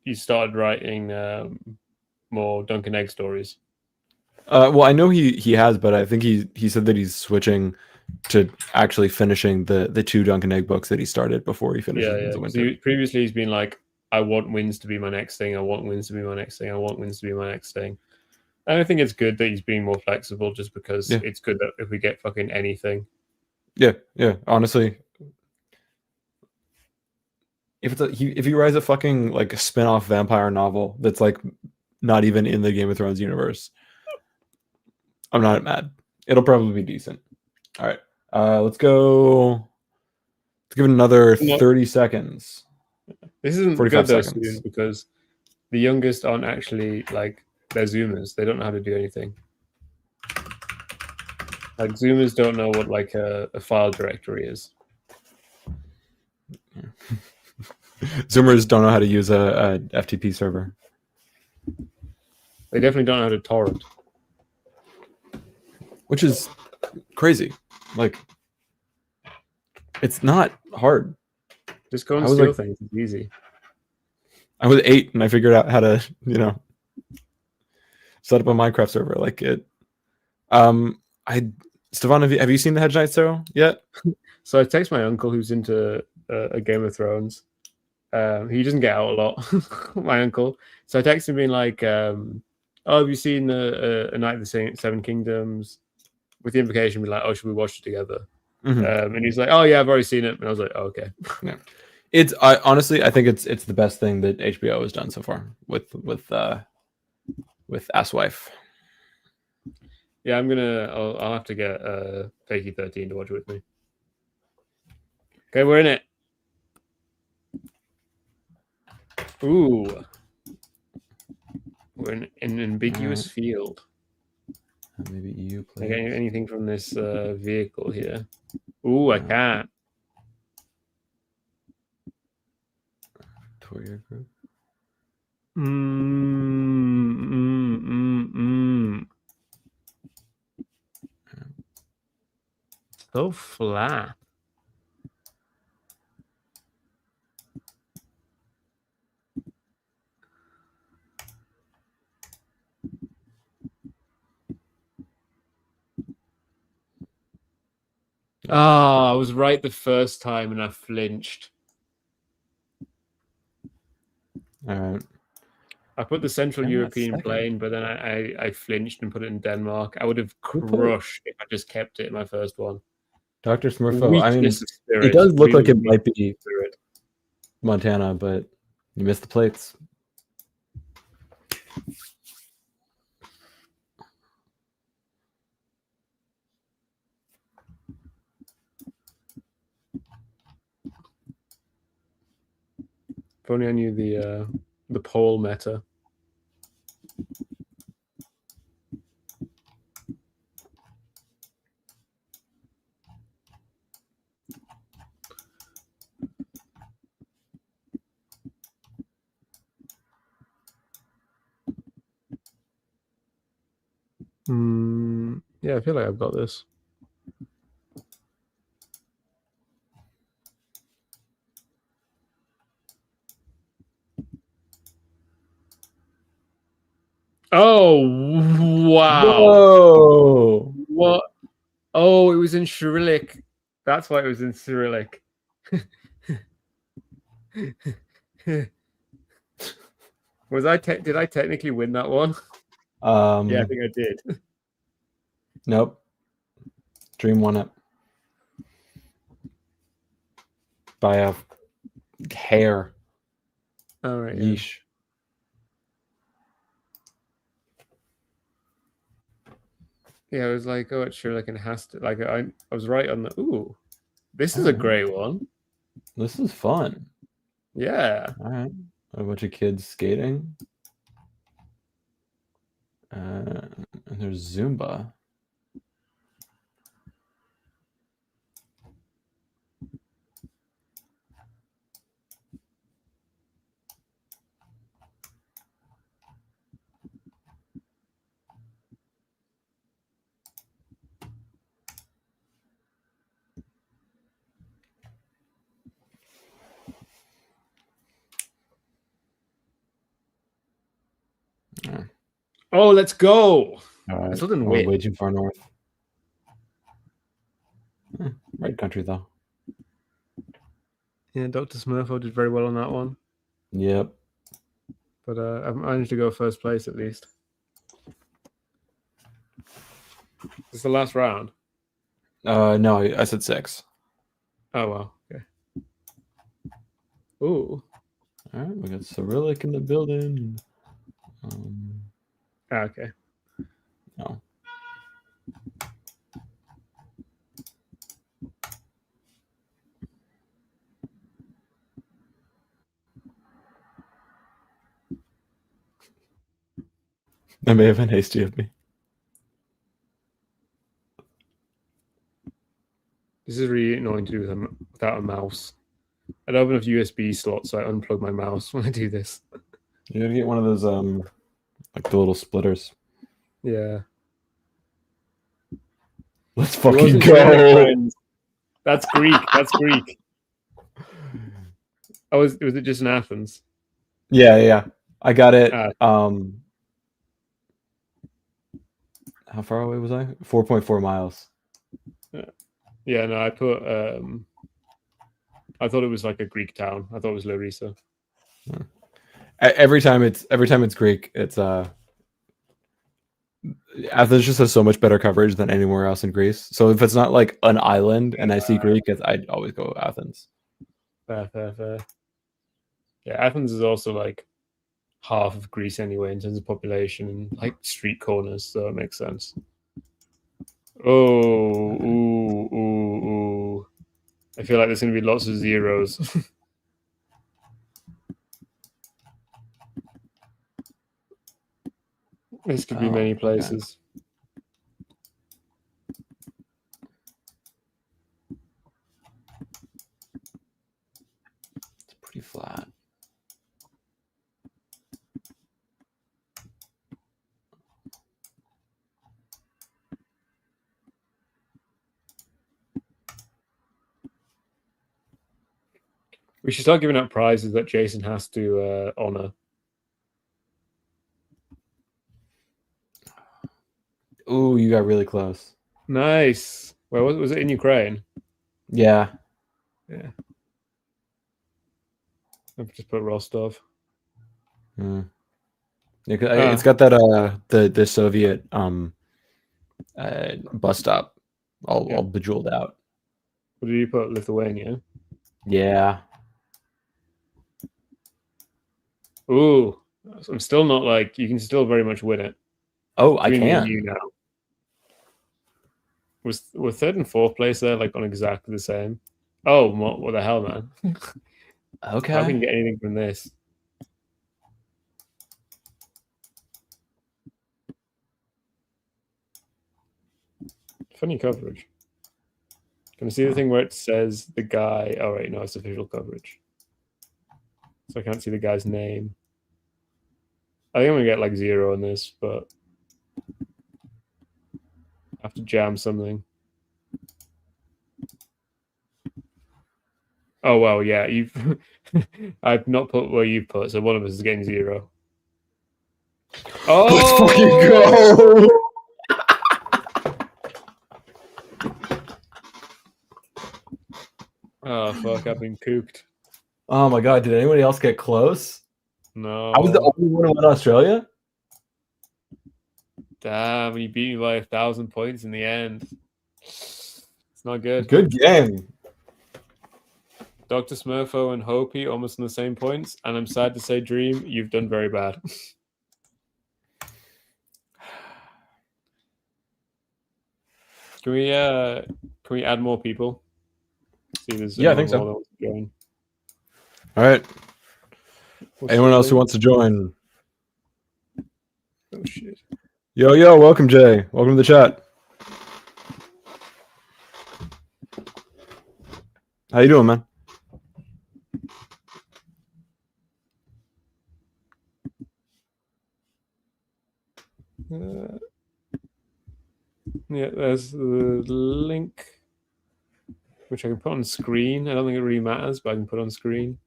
he started writing more Dunk and Egg stories. Well, I know he has, but I think he said that he's switching to actually finishing the 2 Dunk and Egg books that he started before he finished. Yeah. Previously, he's been like, I want wins to be my next thing. I want wins to be my next thing. I want wins to be my next thing. And I think it's good that he's being more flexible, just because it's good that if we get fucking anything. Yeah. Honestly, if he writes a fucking like a spin-off vampire novel that's like not even in the Game of Thrones universe, I'm not mad. It'll probably be decent. All right, let's go. Let's give it another 30 seconds. This isn't good though, because the youngest aren't actually like, they're Zoomers. They don't know how to do anything. Like Zoomers don't know what like a file directory is. Zoomers don't know how to use a FTP server. They definitely don't know how to torrent. Which is crazy. Like, it's not hard. Just go and steal things. It's easy. I was 8 and I figured out how to, set up a Minecraft server. Like it. Stefan, have you seen the Hedge Knight show yet? So I text my uncle who's into a Game of Thrones. He doesn't get out a lot, my uncle. So I texted him being like, "Oh, have you seen A Night of the Seven Kingdoms?" With the implication, be like, "Oh, should we watch it together?" Mm-hmm. And he's like, "Oh yeah, I've already seen it." And I was like, "Oh, okay." Yeah. Honestly, I think it's the best thing that HBO has done so far with Asswife. Yeah, I'll have to get Fakey 13 to watch it with me. Okay, we're in it. Ooh. We're in an ambiguous field. Maybe EU plays. Can I get anything from this vehicle here? Ooh, I can't. Toya Group. So flat. I was right the first time and I flinched. All right. I put the Central European plane, but then I flinched and put it in Denmark. I would have crushed if I just kept it in my first one. Dr. Smurfo, I mean, it does look like it might be Montana, but You missed the plates. If only I knew the poll meta. Yeah, I feel like I've got this. Oh, wow. Whoa! What? Oh, it was in Cyrillic. That's why it was in Cyrillic. Was I? Did I technically win that one? Yeah, I think I did. Nope. Dream won it by a hair. All right. Yeesh. Yeah, I was like, oh, it's Cyrillic and it has to. Like, I was right on the. Ooh, this is a great one. This is fun. Yeah. All right. A bunch of kids skating. And there's Zumba. Oh, let's go. All right. I still didn't We're win. way too far north. Right country though. Yeah, Dr. Smurfo did very well on that one. Yep. But I managed to go first place at least. It's the last round. No, I said 6. Oh well. Okay. Ooh. All right, we got Cyrillic in the building. Okay. No. That may have been hasty of me. This is really annoying to do without a mouse. I don't have enough USB slots, so I unplug my mouse when I do this. You gotta get one of those like the little splitters. Yeah. Let's fucking go. Cyrillic, that's Greek. That's Greek. Oh, was it just in Athens? Yeah. I got it. How far away was I? 4.4 miles. Yeah, no, I put I thought it was like a Greek town. I thought it was Larissa. Every time it's Greek, it's Athens just has so much better coverage than anywhere else in Greece. So if it's not like an island and I see Greek, I'd always go Athens. Fair. Yeah, Athens is also like half of Greece anyway in terms of population and like street corners, so it makes sense. Oh, ooh. I feel like there's going to be lots of zeros. This could be many places. It's pretty flat. We should start giving out prizes that Jason has to honor. Ooh, you got really close. Nice. Where was it? In Ukraine? Yeah. I've just put Rostov. Yeah, it's got that the Soviet bus stop all bejeweled out. What did you put? Lithuania? Yeah. Ooh, I'm still not like, you can still very much win it. Oh, I Between me and you can. now. We're third and fourth place there, like on exactly the same. Oh, what the hell, man? How can Okay. you get anything from this? Funny coverage. Can I see the thing where it says the guy? Oh, wait, no, it's official coverage. So I can't see the guy's name. I think I'm going to get like 0 on this, but I have to jam something. Oh, well, yeah, you've. I've not put where you've put, so one of us is getting 0. Let's Oh! fucking go. Oh, fuck, I've been cooked. Oh my god, did anybody else get close? I was the No. only one who went to Australia? Damn, you beat me by 1,000 points in the end. It's not good. Good game. Dr. Smurfo and Hopi almost on the same points, and I'm sad to say, Dream, you've done very bad. Can we add more people? See, there's Yeah, I think more so. that wants to join. All right. What's Anyone the else who link? wants to join? Oh shit. Yo, welcome, Jay. Welcome to the chat. How you doing, man? Yeah, there's the link, which I can put on screen. I don't think it really matters, but I can put on screen.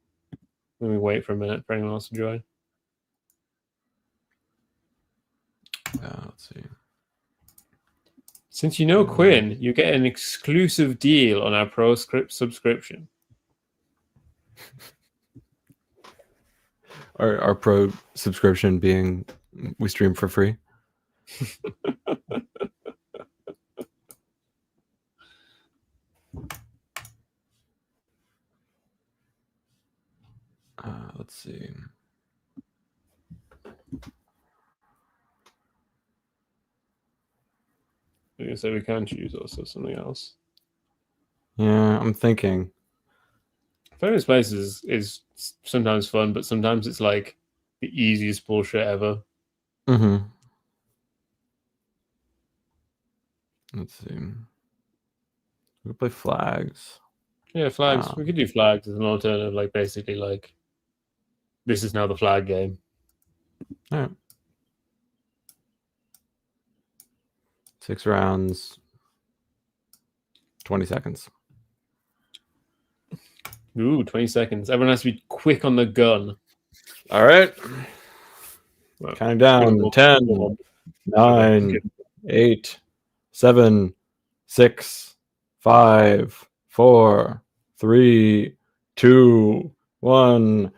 Let me wait for a minute for anyone else to join. Let's see. Since you know Quinn, you get an exclusive deal on our Pro Script subscription. Our pro subscription being we stream for free. Let's see. I'm gonna say we can choose also something else. Yeah, I'm thinking. Famous Places is sometimes fun, but sometimes it's like the easiest bullshit ever. Mm-hmm. Let's see. We could play flags. Yeah, flags. We could do flags as an alternative, like basically like this is now the flag game. All right. 6 rounds. 20 seconds. Ooh, 20 seconds. Everyone has to be quick on the gun. All right. Well, counting down. 10, 9, 8, 7, 6, 5, 4, 3, 2, 1.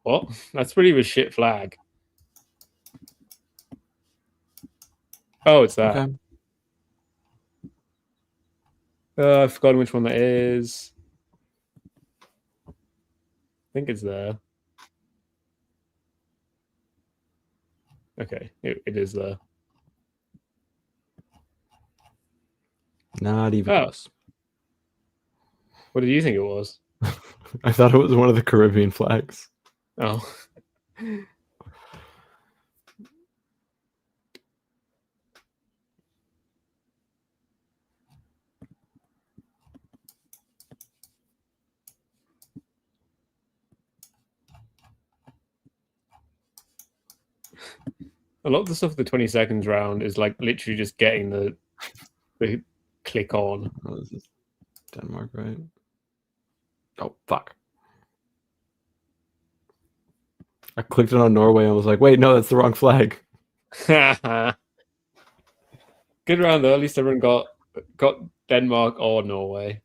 What? That's pretty of a shit flag. Oh, it's that. Okay. I've forgotten which one that is. I think it's there. Okay, it is there. Not even close. What did you think it was? I thought it was one of the Caribbean flags. Oh. A lot of the stuff the 20 seconds round is like literally just getting the click on. Oh, this is Denmark, right? Oh, fuck. I clicked it on Norway and was like, wait, no, that's the wrong flag. Good round though. At least everyone got Denmark or Norway.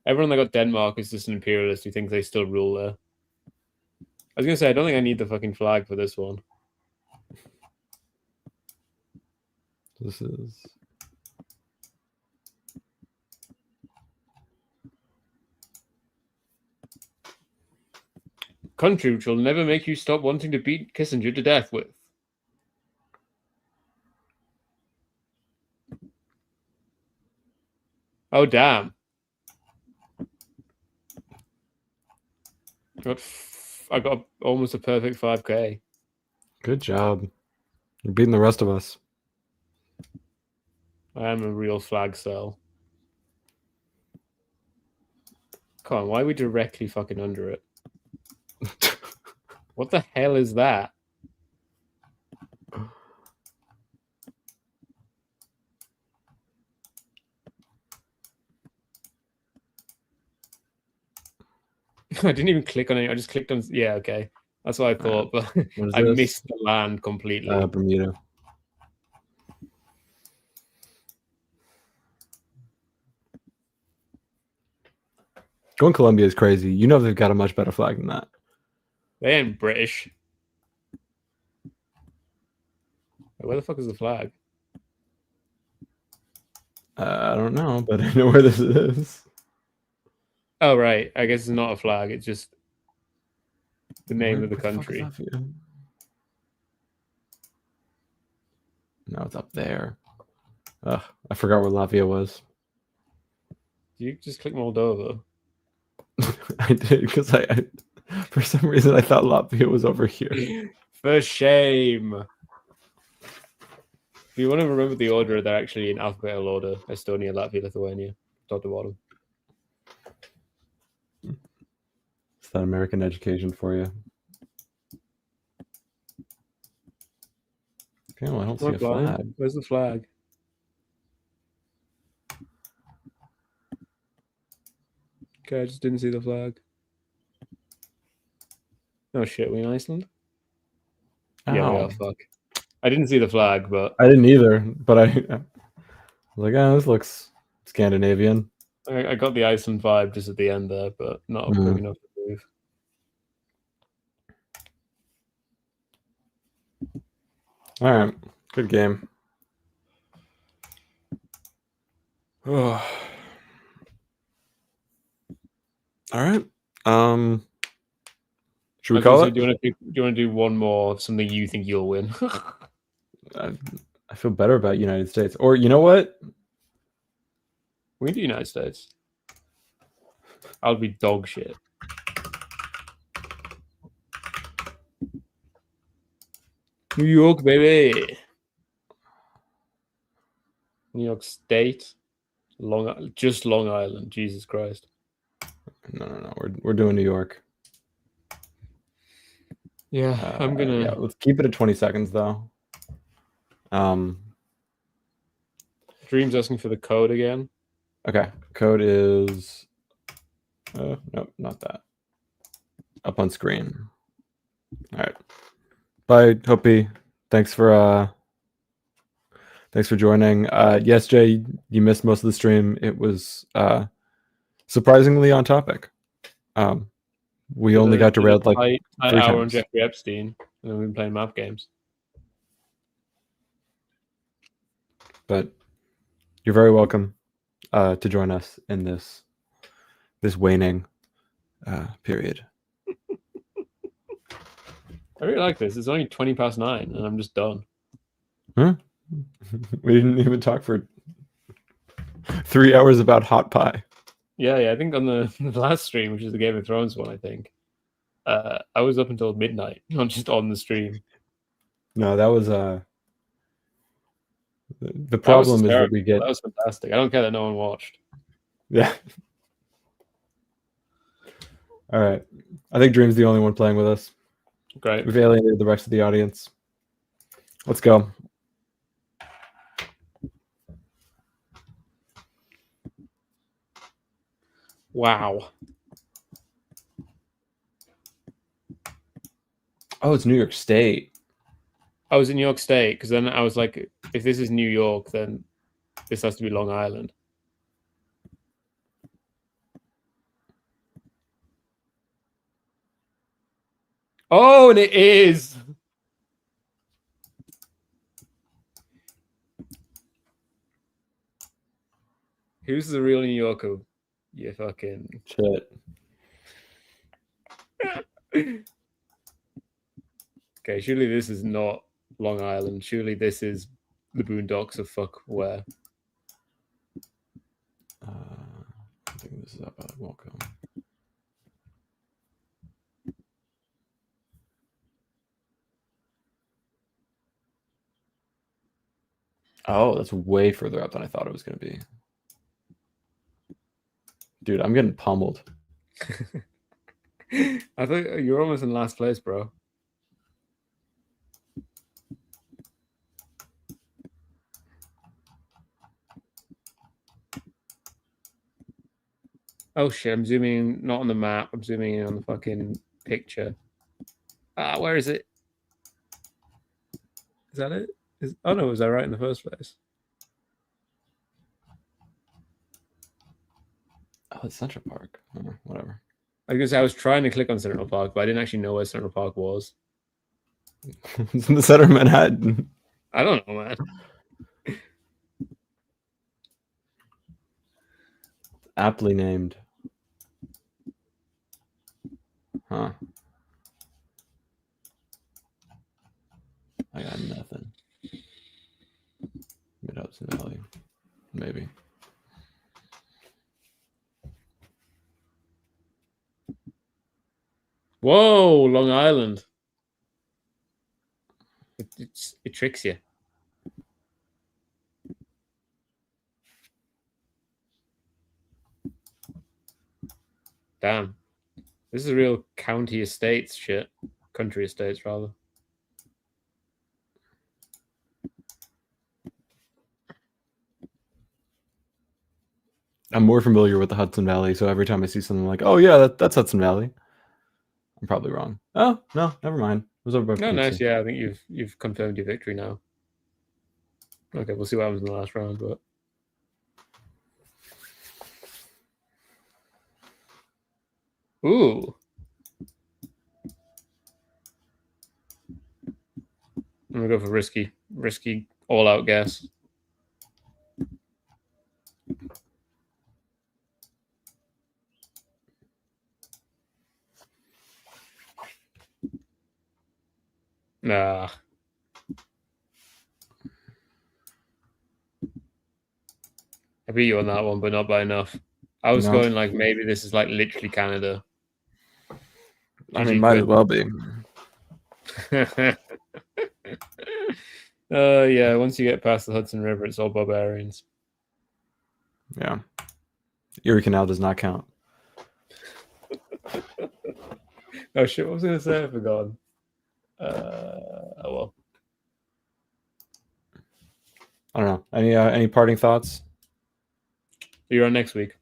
Everyone that got Denmark is just an imperialist who thinks they still rule there. I was gonna say I don't think I need the fucking flag for this one. This is country which will never make you stop wanting to beat Kissinger to death with. Oh, damn. I got almost a perfect 5K. good job. You're beating the rest of us. I am a real flag cell. Come on, why are we directly fucking under it? What the hell is that? I didn't even click on it. I just clicked on. Yeah, okay. That's what I thought, but I missed the land completely. Bermuda. Going Colombia is crazy. You know they've got a much better flag than that. They ain't British. Where the fuck is the flag? I don't know, but I know where this is. Oh, right. I guess it's not a flag. It's just the name of the country. No, it's up there. Ugh, I forgot where Latvia was. You just click Moldova. I did because I for some reason I thought Latvia was over here. For shame. If you want to remember the order, they're actually in alphabetical order: Estonia, Latvia, Lithuania, top to bottom. It's that American education for you. Okay, well, I don't see a flag. Where's the flag? Okay, I just didn't see the flag. Oh shit, we in Iceland? Ow. Yeah, we are. Fuck. I didn't see the flag, but I didn't either. But I was like, oh, this looks Scandinavian. I got the Iceland vibe just at the end there, but not quick enough to move. All right, good game. Oh. All right. Should we call it? Do you want to do one more of something you think you'll win? I feel better about United States. Or you know what? We can do United States. I'll be dog shit. New York, baby. New York State. Long Island. Jesus Christ. No. We're doing New York. Yeah, I'm gonna. Yeah, let's keep it at 20 seconds though. Dream's asking for the code again. Okay, code is. Nope, not that. Up on screen. All right. Bye, Hopi. Thanks for joining. Yes, Jay, you missed most of the stream. It was surprisingly on topic. We only got derailed like 3 hour on times. Jeffrey Epstein, and then we've been playing map games. But you're very welcome to join us in this waning period. I really like this. It's only 9:20, and I'm just done. Huh? We didn't even talk for 3 hours about hot pie. Yeah. I think on the last stream, which is the Game of Thrones one, I think I was up until midnight, not just on the stream. No, that was the problem is that we get. That was fantastic. I don't care that no one watched. Yeah. All right. I think Dream's the only one playing with us. Great. We've alienated the rest of the audience. Let's go. Wow. Oh, it's New York State. I was in New York State because then I was like, if this is New York, then this has to be Long Island. Oh, and it is. Who's the real New Yorker? You fucking Shit. Okay, surely this is not Long Island. Surely this is the Boondocks of fuck where. I think this is up at Welcome. Oh, that's way further up than I thought it was going to be. Dude, I'm getting pummeled. I thought you're almost in last place, bro. Oh shit, I'm zooming in, not on the map, I'm zooming in on the fucking picture. Where is it? Is that it? Oh no, was I right in the first place? Oh, it's Central Park. Oh, whatever. I was gonna say I was trying to click on Central Park, but I didn't actually know where Central Park was. It's in the center of Manhattan. I don't know, man. Aptly named. Huh. I got nothing. Mid-Hudson Valley. Maybe. Whoa, Long Island. It tricks you. Damn. This is real county estates shit. Country estates, rather. I'm more familiar with the Hudson Valley, so every time I see something like, oh yeah, that's Hudson Valley, I'm probably wrong. Oh, no, never mind. It was over by No, nice. Poughkeepsie. Yeah, I think you've confirmed your victory now. Okay, we'll see what happens in the last round, but ooh. I'm gonna go for risky all-out guess. Nah. I beat you on that one, but not by enough. I was going like maybe this is like literally Canada. I mean, might as well be. Yeah, once you get past the Hudson River, it's all barbarians. Yeah. Erie Canal does not count. Oh shit, what was I gonna say? I forgot. Oh well. I don't know. Any parting thoughts? You're on next week.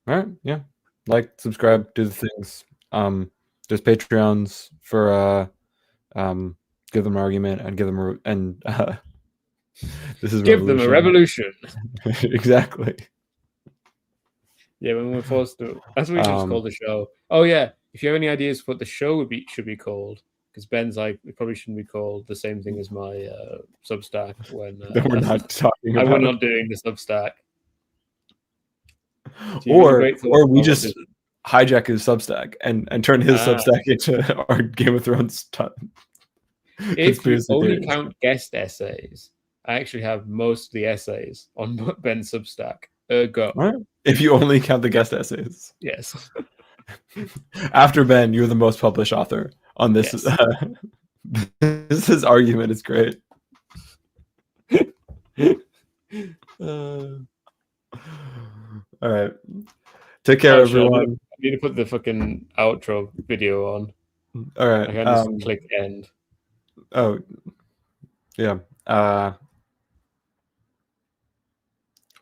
All right. Yeah. Like, subscribe, do the things. There's Patreons for give them an argument and give them this is give them a revolution. Exactly. Yeah, when we're forced to. That's what we should just call the show. Oh yeah, if you have any ideas for what the show should be called, because Ben's like, it probably shouldn't be called the same thing as my Substack. When that we're not talking about. We're not doing the Substack. Or we just hijack his Substack and turn his Substack into our Game of Thrones stuff. If you only count guest essays, I actually have most of the essays on Ben's Substack. Go. Right. If you only count the guest essays. Yes. After Ben, you're the most published author on this. Yes. This argument is great. All right. Take care, everyone. I need to put the fucking outro video on. All right. I can just click end. Oh, yeah.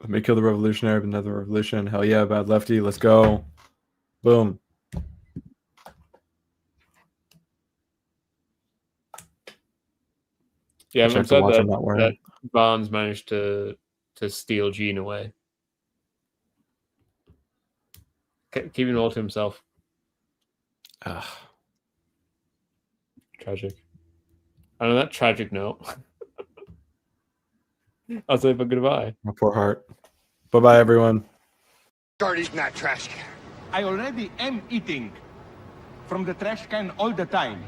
Let me kill the revolutionary, but another revolution. Hell yeah, bad lefty. Let's go. Boom. Yeah, I'm sad that Barnes managed to steal Gene away. Keeping it all to himself. Tragic. And on that tragic note, I'll say goodbye. My poor heart. Bye-bye, everyone. Start eating that trash can. I already am eating from the trash can all the time.